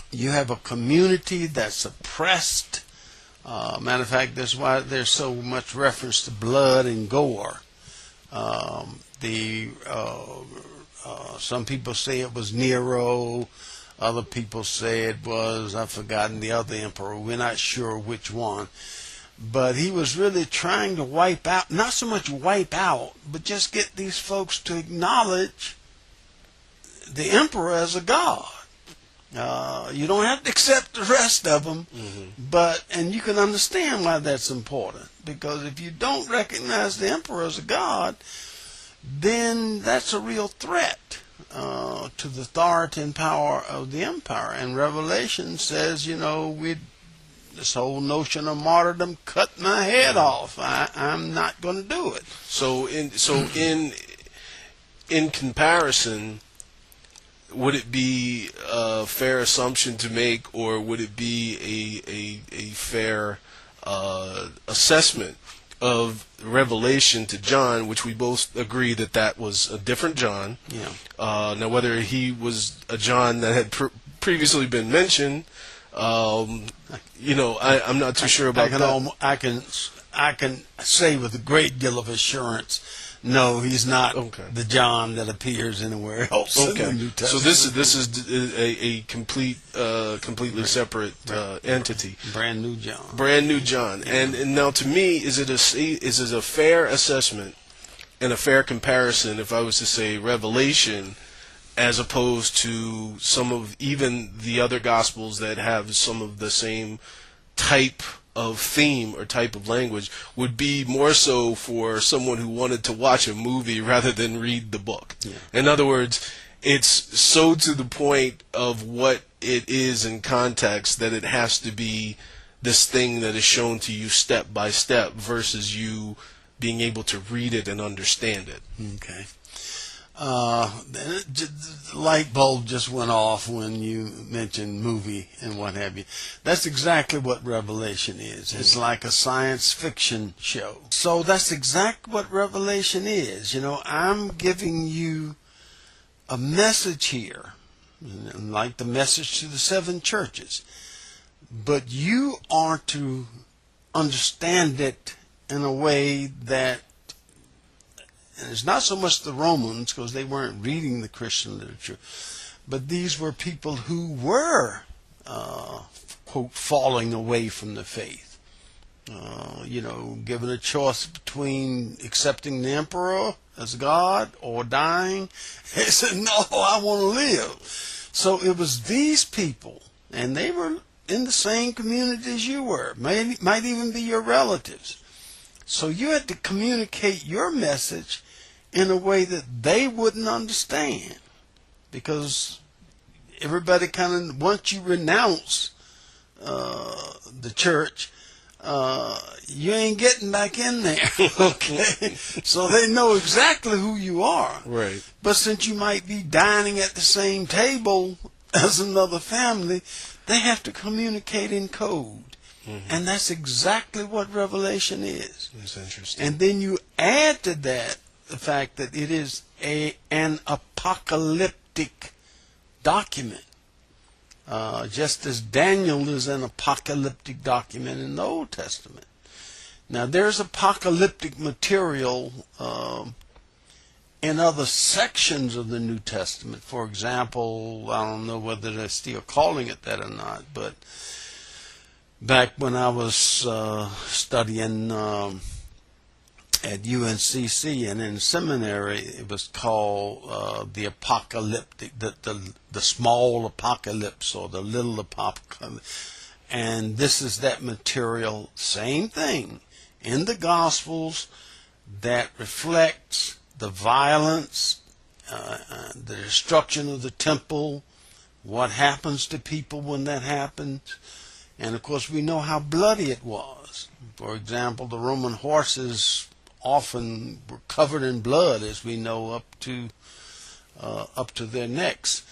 You have a community that's oppressed. Matter of fact, that's why there's so much reference to blood and gore. Some people say it was Nero. Other people say it was, I've forgotten the other emperor. We're not sure which one. But he was really trying to wipe out, not so much wipe out, but just get these folks to acknowledge the emperor as a god. You don't have to accept the rest of them, and you can understand why that's important. Because if you don't recognize the emperor as a god, then that's a real threat to the authority and power of the empire. And Revelation says, this whole notion of martyrdom, cut my head off. I'm not going to do it. So in comparison, would it be a fair assumption to make, or would it be a fair assessment of Revelation to John, which we both agree that was a different John? Yeah. Now, whether he was a John that had previously been mentioned, I'm not too sure about that. I can say with a great deal of assurance, no, he's not the John that appears anywhere else in the New Testament. So this is a completely separate entity. Brand new John. Brand new John. Yeah. And now, to me, is it a fair assessment and a fair comparison if I was to say Revelation as opposed to some of even the other Gospels that have some of the same type of theme or type of language, would be more so for someone who wanted to watch a movie rather than read the book? Yeah. In other words, it's so to the point of what it is in context that it has to be this thing that is shown to you step by step versus you being able to read it and understand it. Okay. The light bulb just went off when you mentioned movie and what have you. That's exactly what Revelation is. It's like a science fiction show. So that's exactly what Revelation is. I'm giving you a message here, like the message to the 7 churches. But you are to understand it in a way that, and it's not so much the Romans, because they weren't reading the Christian literature, but these were people who were, quote, falling away from the faith. Given a choice between accepting the emperor as God or dying, they said, no, I want to live. So it was these people, and they were in the same community as you were, might even be your relatives. So you had to communicate your message in a way that they wouldn't understand, because everybody kind of, once you renounce the church, you ain't getting back in there. Okay, so they know exactly who you are. Right. But since you might be dining at the same table as another family, they have to communicate in code. And that's exactly what Revelation is. That's interesting. And then you add to that the fact that it is an apocalyptic document. just as Daniel is an apocalyptic document in the Old Testament. Now, there's apocalyptic material in other sections of the New Testament. For example, I don't know whether they're still calling it that or not, but back when I was studying at UNCC and in seminary, it was called the apocalyptic, the small apocalypse or the little apocalypse. And this is that material, same thing, in the Gospels that reflects the violence, the destruction of the temple, what happens to people when that happens. And of course we know how bloody it was. For example, the Roman horses often were covered in blood, as we know, up to their necks.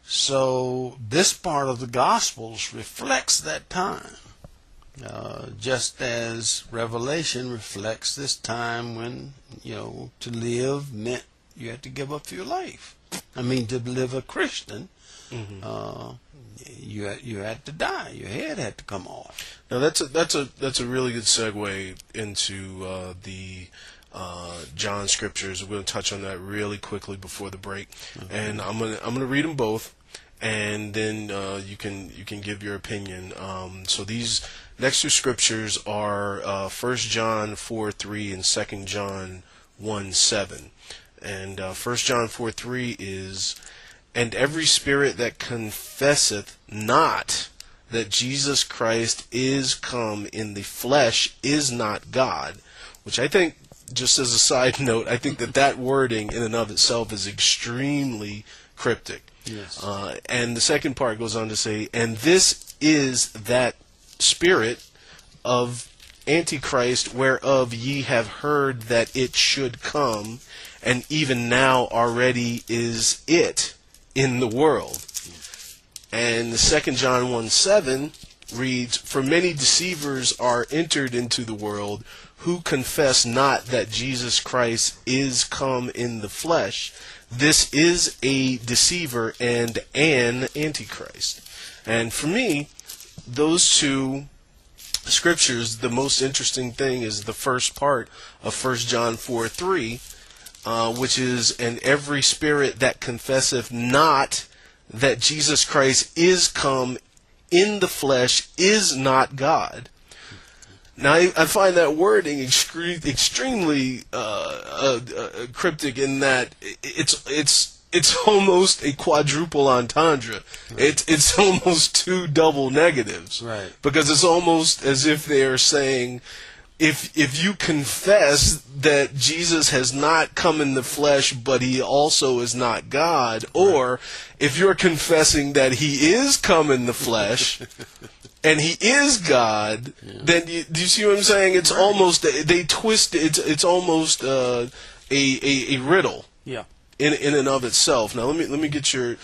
So this part of the Gospels reflects that time, just as Revelation reflects this time when, to live meant you had to give up your life. I mean, to live a Christian, you had to die. Your head had to come off. Now that's a really good segue into the John scriptures. We're going to touch on that really quickly before the break, and I'm gonna read them both, and then you can give your opinion. So these next two scriptures are 1 John 4:3 and 2 John 1:7. And 1 John 4:3 is, "And every spirit that confesseth not that Jesus Christ is come in the flesh is not God," which I think, just as a side note, I think that wording in and of itself is extremely cryptic. Yes. And the second part goes on to say, "And this is that spirit of antichrist whereof ye have heard that it should come, and even now already is it in the world." And the 2 John 1:7 reads, "For many deceivers are entered into the world, who confess not that Jesus Christ is come in the flesh. This is a deceiver and an antichrist." And for me, those two scriptures, the most interesting thing is the first part of 1 John 4:3, which is, "And every spirit that confesseth not that Jesus Christ is come in the flesh is not God." Now, I find that wording extremely cryptic in that it's almost a quadruple entendre. Right. It's almost two double negatives. Right. Because it's almost as if they are saying, if you confess that Jesus has not come in the flesh, but he also is not God, or if you're confessing that he is come in the flesh and he is God, then do you see what I'm saying? It's almost, they twist it. It's almost a riddle. Yeah. In and of itself. Now let me get your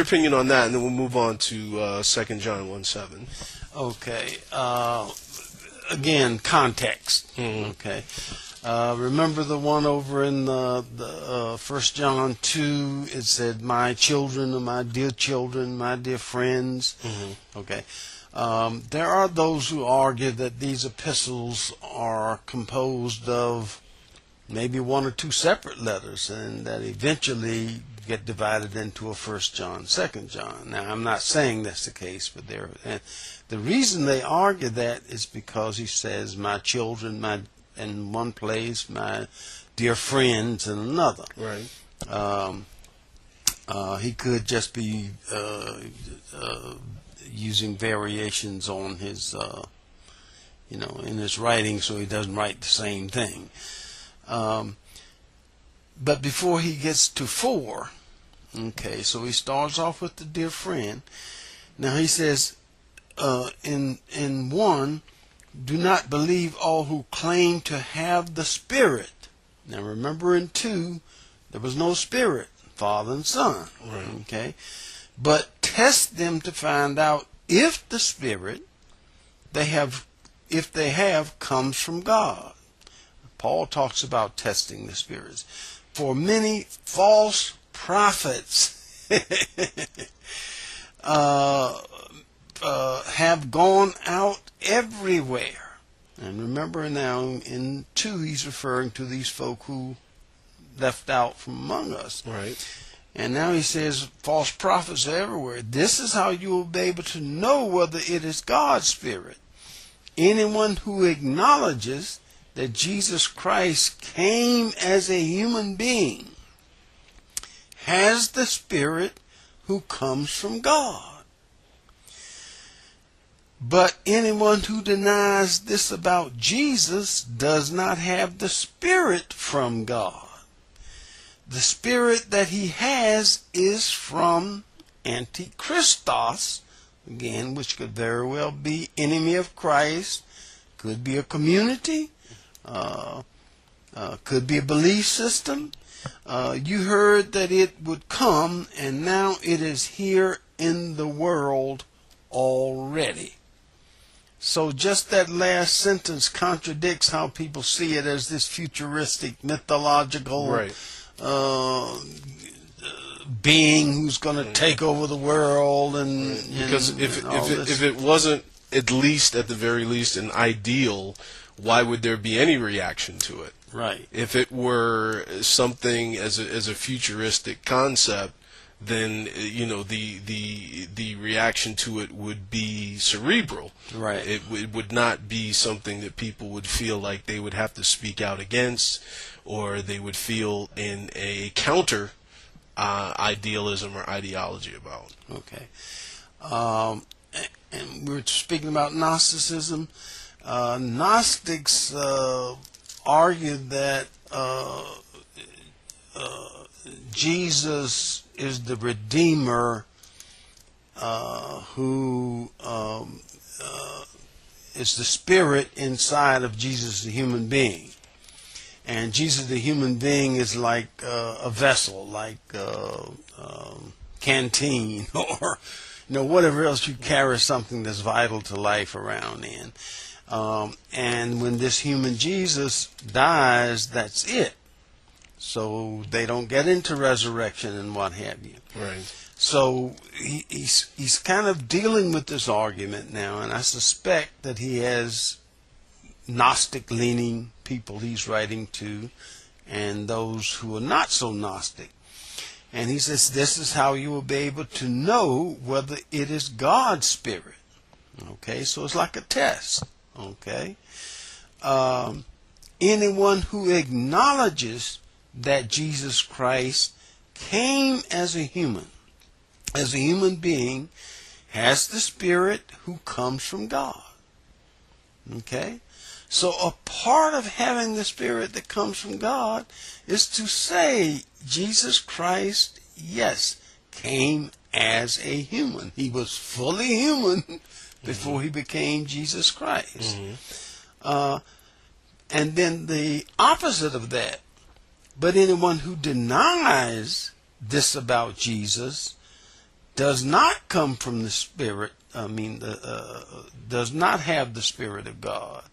opinion on that, and then we'll move on to 2 John 1:7. Okay. Again, context. Okay. Remember the one over in the 1 John 2, it said, "My children, or my dear children, my dear friends." Okay. There are those who argue that these epistles are composed of maybe one or two separate letters, and that eventually get divided into a 1 John, 2 John. Now, I'm not saying that's the case, but the reason they argue that is because he says, "My children," in one place, "my dear friends" in another. Right. He could just be using variations on his, in his writing, so he doesn't write the same thing. But before he gets to 4, okay, so he starts off with the dear friend. Now he says, in 1, "Do not believe all who claim to have the Spirit." Now remember, in 2, there was no Spirit, Father and Son. Right. Okay, but test them to find out if the Spirit if they have comes from God. Paul talks about testing the spirits. "For many false prophets have gone out everywhere. And remember now, in 2, he's referring to these folk who left out from among us. Right. And now he says false prophets are everywhere. This is how you will be able to know whether it is God's Spirit. Anyone who acknowledges that Jesus Christ came as a human being has the Spirit who comes from God. But anyone who denies this about Jesus does not have the Spirit from God. The spirit that he has is from antichristos, again, which could very well be enemy of Christ, could be a community, could be a belief system. You heard that it would come, and now it is here in the world already. So just that last sentence contradicts how people see it as this futuristic, mythological being who's going to take over the world, and because and if it wasn't at least at the very least an ideal, why would there be any reaction to it? Right. If it were something as a futuristic concept, then the reaction to it would be cerebral. Right. It would not be something that people would feel like they would have to speak out against, or they would feel in a counter idealism or ideology about. Okay. And we were speaking about Gnosticism. Gnostics argued that Jesus is the Redeemer who is the spirit inside of Jesus, the human being. And Jesus, the human being, is like a vessel, like canteen, or whatever else you carry something that's vital to life around in. And when this human Jesus dies, that's it. So they don't get into resurrection and what have you. Right. So he's kind of dealing with this argument now, and I suspect that he has Gnostic-leaning people he's writing to, and those who are not so Gnostic. And he says this is how you will be able to know whether it is God's Spirit. Okay, so it's like a test. Okay. Anyone who acknowledges that Jesus Christ came as a human being, has the Spirit who comes from God. Okay? So a part of having the Spirit that comes from God is to say Jesus Christ, yes, came as a human. He was fully human before he became Jesus Christ. And then the opposite of that, but anyone who denies this about Jesus does not come from the Spirit, does not have the Spirit of God.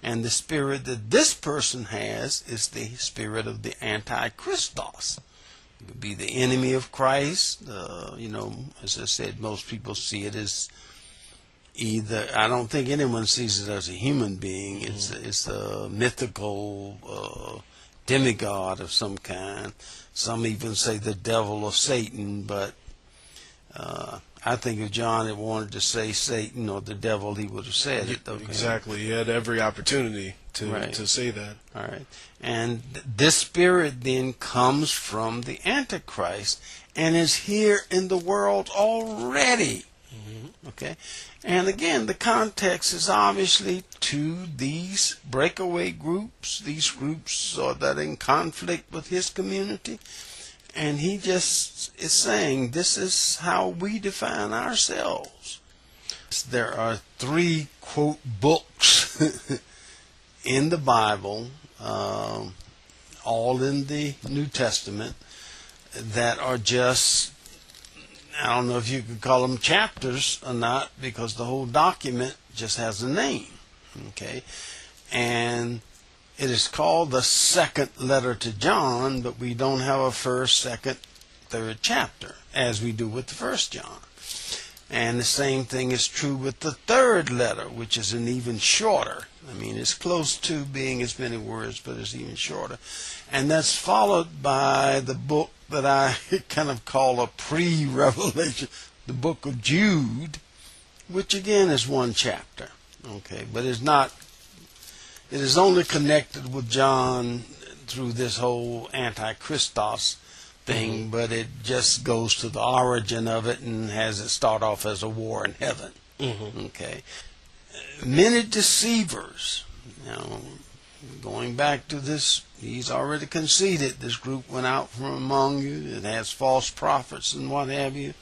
And the spirit that this person has is the spirit of the antichristos. It could be the enemy of Christ. As I said, most people see it as either, I don't think anyone sees it as a human being. It's a mythical demigod of some kind. Some even say the devil or Satan, but I think if John had wanted to say Satan or the devil, he would have said it. Okay? Exactly. He had every opportunity to say that. All right. And this spirit then comes from the Antichrist and is here in the world already. Okay. And again, the context is obviously to these breakaway groups, these groups that are in conflict with his community. And he just is saying this is how we define ourselves. There are 3, quote, books in the Bible, all in the New Testament, that are just, I don't know if you could call them chapters or not, because the whole document just has a name. Okay? And it is called the second letter to John, but we don't have a first, second, third chapter, as we do with the first John. And the same thing is true with the third letter, which is an even shorter. I mean, it's close to being as many words, but it's even shorter. And that's followed by the book that I kind of call a pre-revelation, the book of Jude, which again is one chapter. Okay, but it's not, it is only connected with John through this whole antichrist thing, but it just goes to the origin of it and has it start off as a war in heaven. Okay. Many deceivers. Now, going back to this, he's already conceded this group went out from among you. It has false prophets and what have you.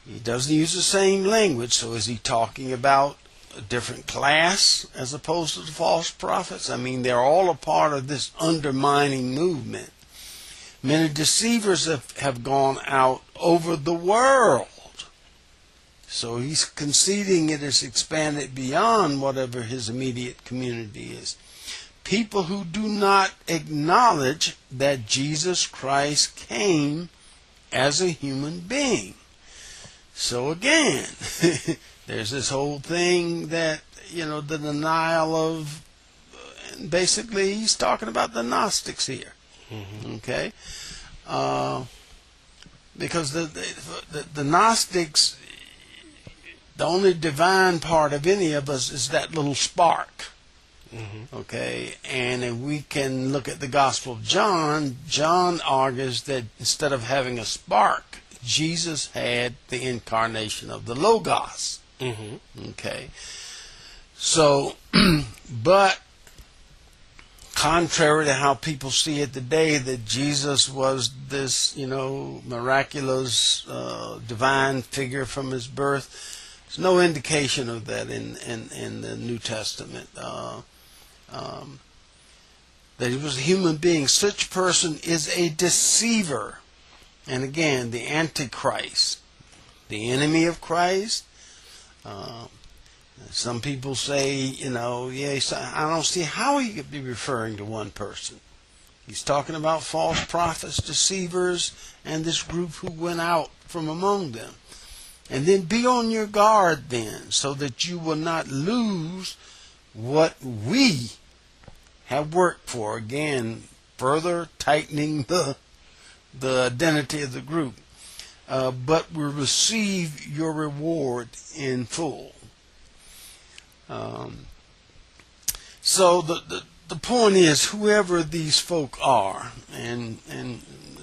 He doesn't use the same language, so is he talking about a different class as opposed to the false prophets? I mean, they're all a part of this undermining movement. Many deceivers have gone out over the world. So he's conceding it is expanded beyond whatever his immediate community is. People who do not acknowledge that Jesus Christ came as a human being. So again, there's this whole thing that, the denial of, basically he's talking about the Gnostics here. Okay? Because the Gnostics, the only divine part of any of us is that little spark. Okay? And if we can look at the Gospel of John, John argues that instead of having a spark, Jesus had the incarnation of the Logos. Okay? So, but contrary to how people see it today, that Jesus was this, miraculous divine figure from his birth, there's no indication of that in the New Testament. That he was a human being. Such person is a deceiver. And again, the antichrist, the enemy of Christ. Some people say, I don't see how he could be referring to one person. He's talking about false prophets, deceivers, and this group who went out from among them. And then be on your guard then, so that you will not lose what we have worked for. Again, further tightening the identity of the group. But will receive your reward in full. So the point is, whoever these folk are, and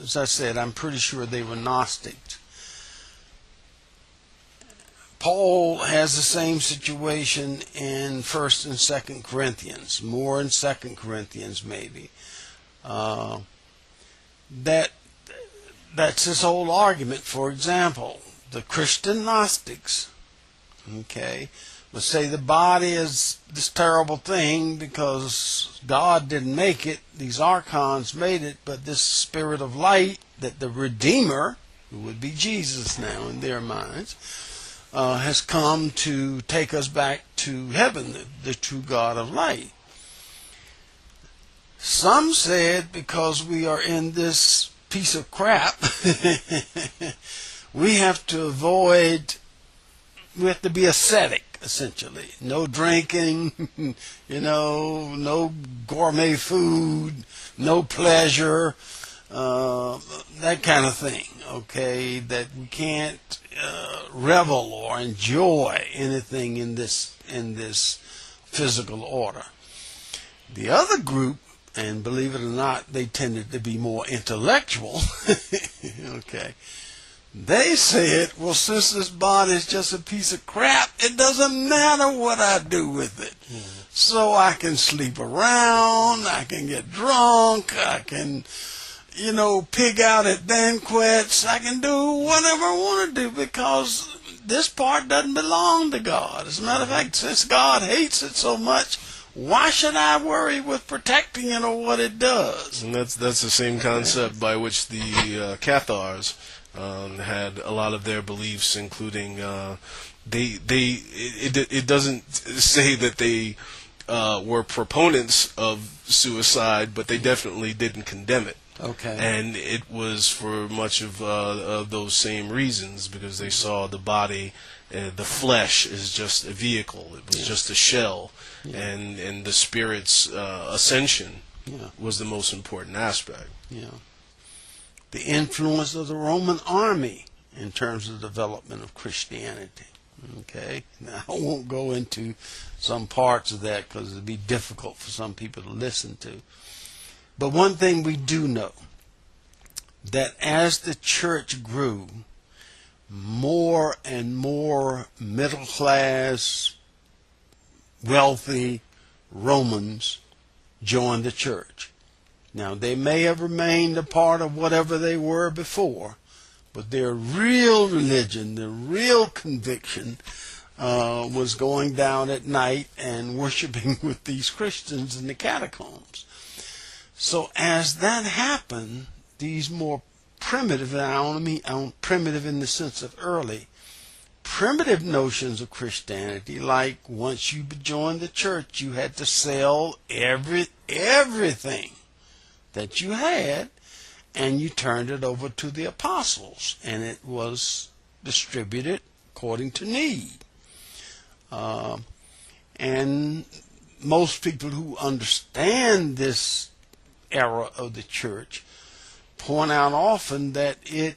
as I said, I'm pretty sure they were Gnostics. Paul has the same situation in 1st and 2nd Corinthians, more in 2nd Corinthians maybe. That's his whole argument. For example, the Christian Gnostics, would say the body is this terrible thing because God didn't make it, these archons made it, but this spirit of light that the Redeemer, who would be Jesus now in their minds, has come to take us back to heaven, the true God of light. Some said because we are in this piece of crap, we have to be ascetic, essentially. No drinking, no gourmet food, no pleasure, that kind of thing, that we can't revel or enjoy anything in this physical order. The other group, and believe it or not, they tended to be more intellectual, they said, well, since this body is just a piece of crap, it doesn't matter what I do with it. So I can sleep around, I can get drunk, I can, pig out at banquets, I can do whatever I want to do because this part doesn't belong to God. As a matter of fact, since God hates it so much, why should I worry with protecting it or what it does? And that's the same concept by which the Cathars had a lot of their beliefs, including it doesn't say that they were proponents of suicide, but they definitely didn't condemn it. Okay. And it was for much of those same reasons, because they saw the body, the flesh, is just a vehicle. It was just a shell, and the spirit's ascension was the most important aspect. Yeah. The influence of the Roman army in terms of the development of Christianity. Okay. Now, I won't go into some parts of that because it'd be difficult for some people to listen to. But one thing we do know, that as the church grew, more and more middle class, wealthy Romans joined the church. Now, they may have remained a part of whatever they were before, but their real religion, their real conviction, was going down at night and worshiping with these Christians in the catacombs. So as that happened, these more primitive, and I don't mean primitive in the sense of early, primitive notions of Christianity, like once you joined the church, you had to sell everything that you had, and you turned it over to the apostles, and it was distributed according to need. And most people who understand this era of the church point out often that it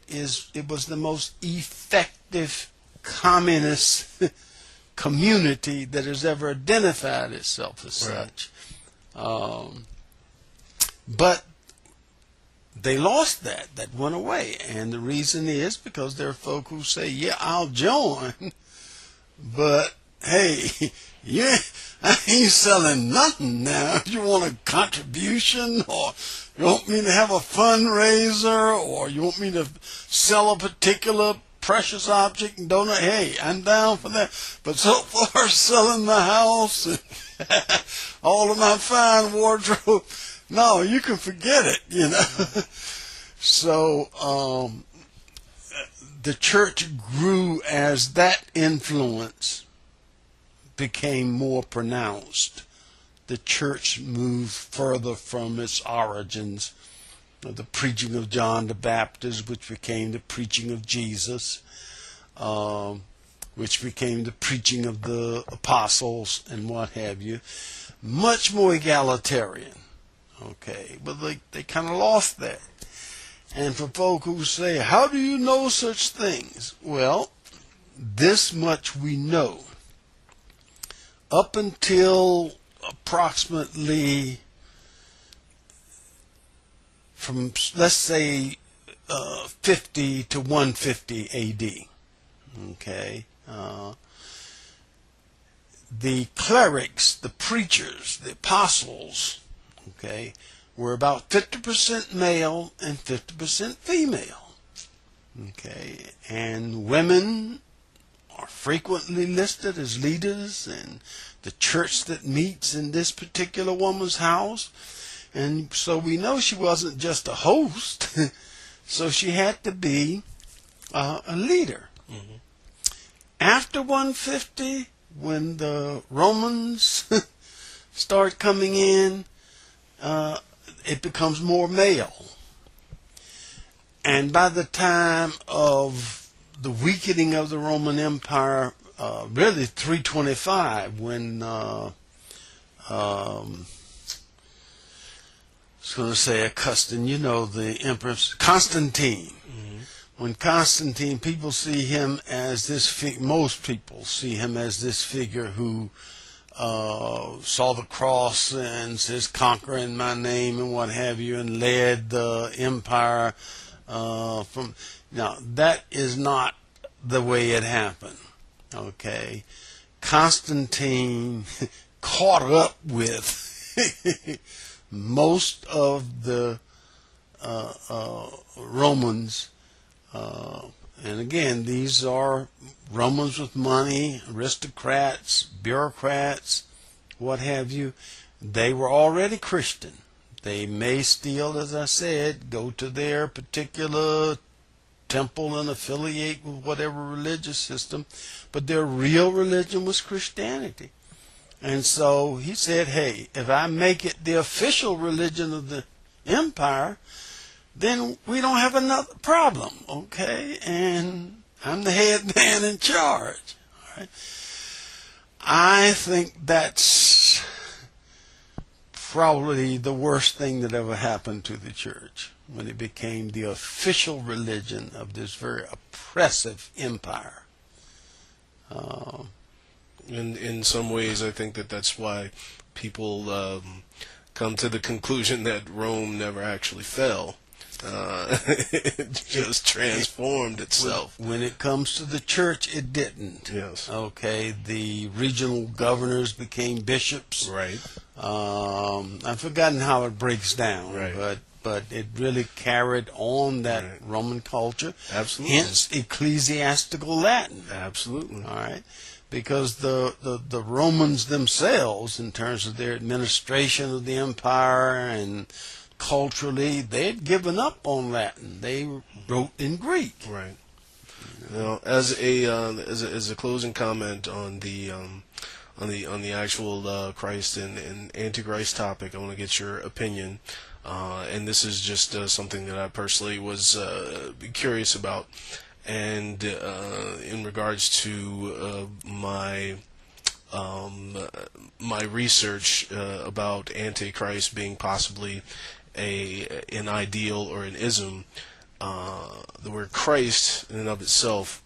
was the most effective communist community that has ever identified itself as such. But they lost that. That went away. And the reason is because there are folk who say, yeah, I'll join, but hey, I ain't selling nothing now. You want a contribution, or you want me to have a fundraiser, or you want me to sell a particular precious object and donate? Hey, I'm down for that. But so far, selling the house and all of my fine wardrobe, no, you can forget it, you know. So the church grew as that influence became more pronounced. The church moved further from its origins, the preaching of John the Baptist, which became the preaching of Jesus, which became the preaching of the apostles and what have you. Much more egalitarian. Okay, but they kind of lost that. And for folk who say, how do you know such things? Well, this much we know. Up until approximately from, let's say, 50 to 150 A.D., okay, the clerics, the preachers, the apostles, okay, were about 50% male and 50% female. Okay, and women are frequently listed as leaders in the church that meets in this particular woman's house. And so we know she wasn't just a host, so she had to be a leader. Mm-hmm. After 150, when the Romans start coming in, it becomes more male. And by the time of the weakening of the Roman Empire, really 325, when I was going to say Augustine, you know, the emperor Constantine. Mm-hmm. When Constantine, people see him as this most people see him as this figure who saw the cross and says, conquer in my name and what have you, and led the empire from. Now, that is not the way it happened. Okay. Constantine caught up with most of the Romans, and again, these are Romans with money, aristocrats, bureaucrats, what have you. They were already Christian. They may still, as I said, go to their particular temple and affiliate with whatever religious system, but their real religion was Christianity. And so he said, hey, if I make it the official religion of the empire, then we don't have another problem, okay? And I'm the head man in charge, all right? I think that's probably the worst thing that ever happened to the church, when it became the official religion of this very oppressive empire. In some ways, I think that's why people come to the conclusion that Rome never actually fell. It just transformed itself. When it comes to the church, it didn't. Yes. Okay, the regional governors became bishops. Right. I've forgotten how it breaks down, Right. but it really carried on that Right. Roman culture. Absolutely. Hence ecclesiastical Latin. Absolutely. All right. Because the Romans themselves, in terms of their administration of the empire and culturally, they had given up on Latin. They wrote in Greek. Right. Now, as a closing comment on the actual Christ and Antichrist topic, I want to get your opinion. And this is just something that I personally was curious about. And in regards to my research about Antichrist being possibly an ideal or an ism, the word Christ in and of itself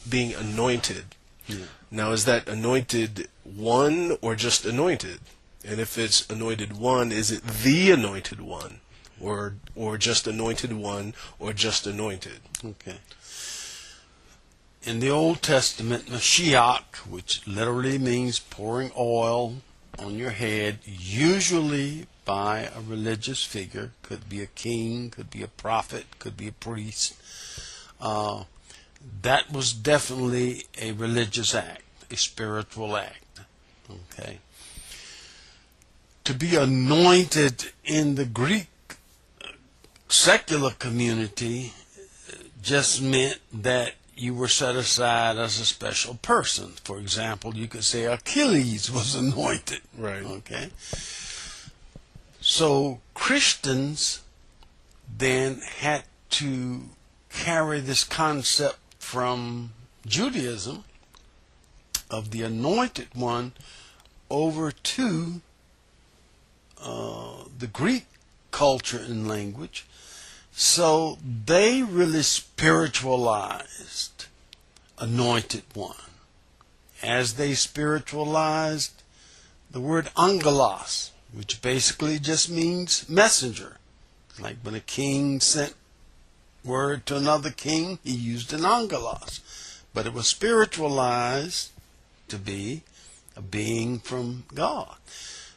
being anointed. Yeah. Now, is that anointed one or just anointed? And if it's anointed one, is it the anointed one? Or just anointed one, or just anointed? Okay. In the Old Testament, Mashiach, which literally means pouring oil on your head, usually by a religious figure, could be a king, could be a prophet, could be a priest. That was definitely a religious act, a spiritual act. Okay. To be anointed in the Greek secular community just meant that you were set aside as a special person. For example, you could say Achilles was anointed. Right. Okay. So Christians then had to carry this concept from Judaism of the anointed one over to the Greek culture and language. So they really spiritualized anointed one. As they spiritualized the word angelos, which basically just means messenger. Like when a king sent word to another king, he used an angelos. But it was spiritualized to be a being from God.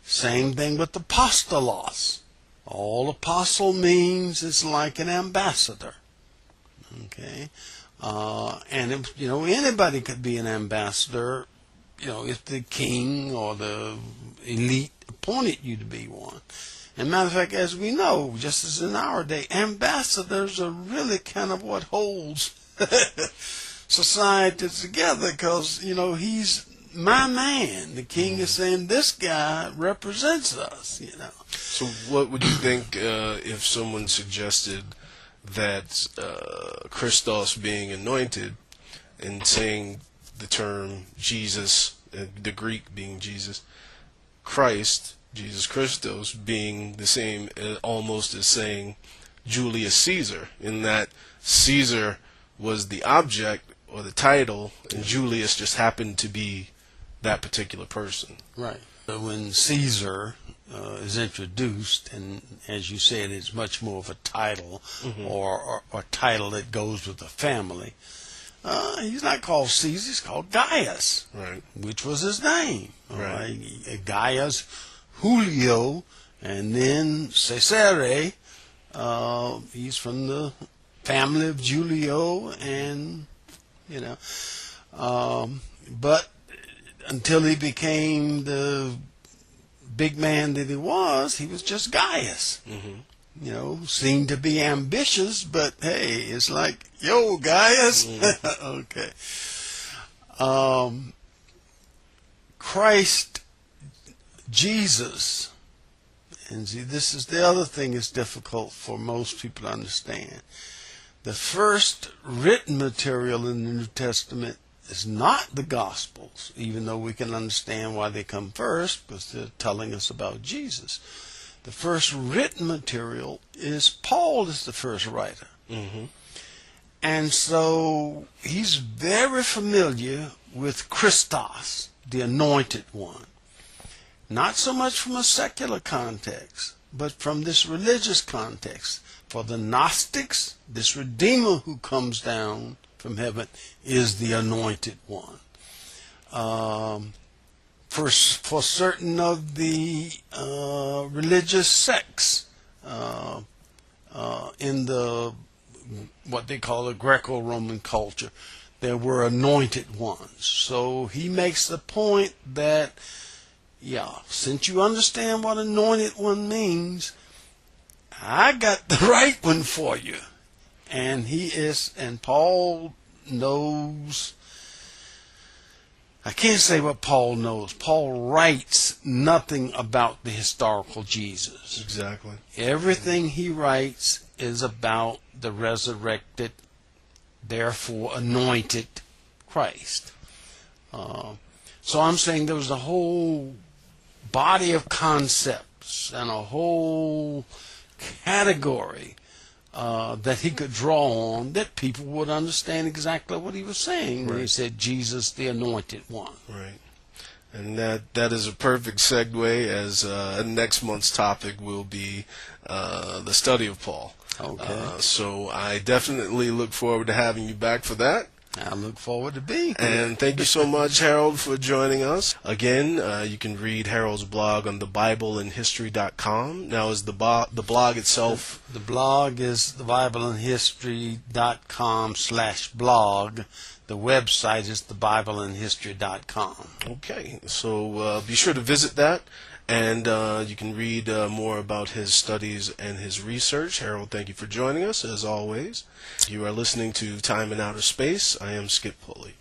Same thing with apostolos. All apostle means is like an ambassador. Okay? And if, anybody could be an ambassador, if the king or the elite appointed you to be one. And matter of fact, as we know, just as in our day, ambassadors are really kind of what holds society together, because, he's my man. The king is saying, this guy represents us, So what would you think if someone suggested that Christos being anointed and saying the term Jesus, the Greek being Jesus, Christ, Jesus Christos, being the same almost as saying Julius Caesar, in that Caesar was the object or the title and Julius just happened to be that particular person? Right. When Caesar is introduced, and as you said, it's much more of a title, or title that goes with the family. He's not called Caesar; he's called Gaius, Right. which was his name. Right. Gaius Julio, and then Caesare. He's from the family of Julio, and but until he became the big man that he was just Gaius. Seemed to be ambitious, but hey, it's like, yo, Gaius. Okay. Christ, Jesus, And see, this is the other thing that's difficult for most people to understand. The first written material in the New Testament is not the Gospels, even though we can understand why they come first, because they're telling us about Jesus. The first written material is Paul is the first writer. Mm-hmm. And so he's very familiar with Christos, the anointed one. Not so much from a secular context, but from this religious context. For the Gnostics, this Redeemer who comes down from heaven is the anointed one. For certain of the religious sects in the what they call the Greco-Roman culture, there were anointed ones. So he makes the point that, yeah, since you understand what anointed one means, I got the right one for you. And Paul knows, I can't say what Paul knows. Paul writes nothing about the historical Jesus. Exactly. Everything he writes is about the resurrected, therefore anointed Christ. So I'm saying there was a whole body of concepts and a whole category that he could draw on that people would understand exactly what he was saying when he said Jesus the anointed one. Right. And that is a perfect segue, as next month's topic will be the study of Paul. Okay. So I definitely look forward to having you back for that. I look forward to being here. And thank you so much, Harold, for joining us. Again, you can read Harold's blog on thebibleandhistory.com. Now, is the blog itself? The blog is thebibleandhistory.com/blog. The website is thebibleandhistory.com. Okay, so be sure to visit that, and you can read more about his studies and his research. Harold, thank you for joining us, as always. You are listening to Time in Outer Space. I am Skip Pulley.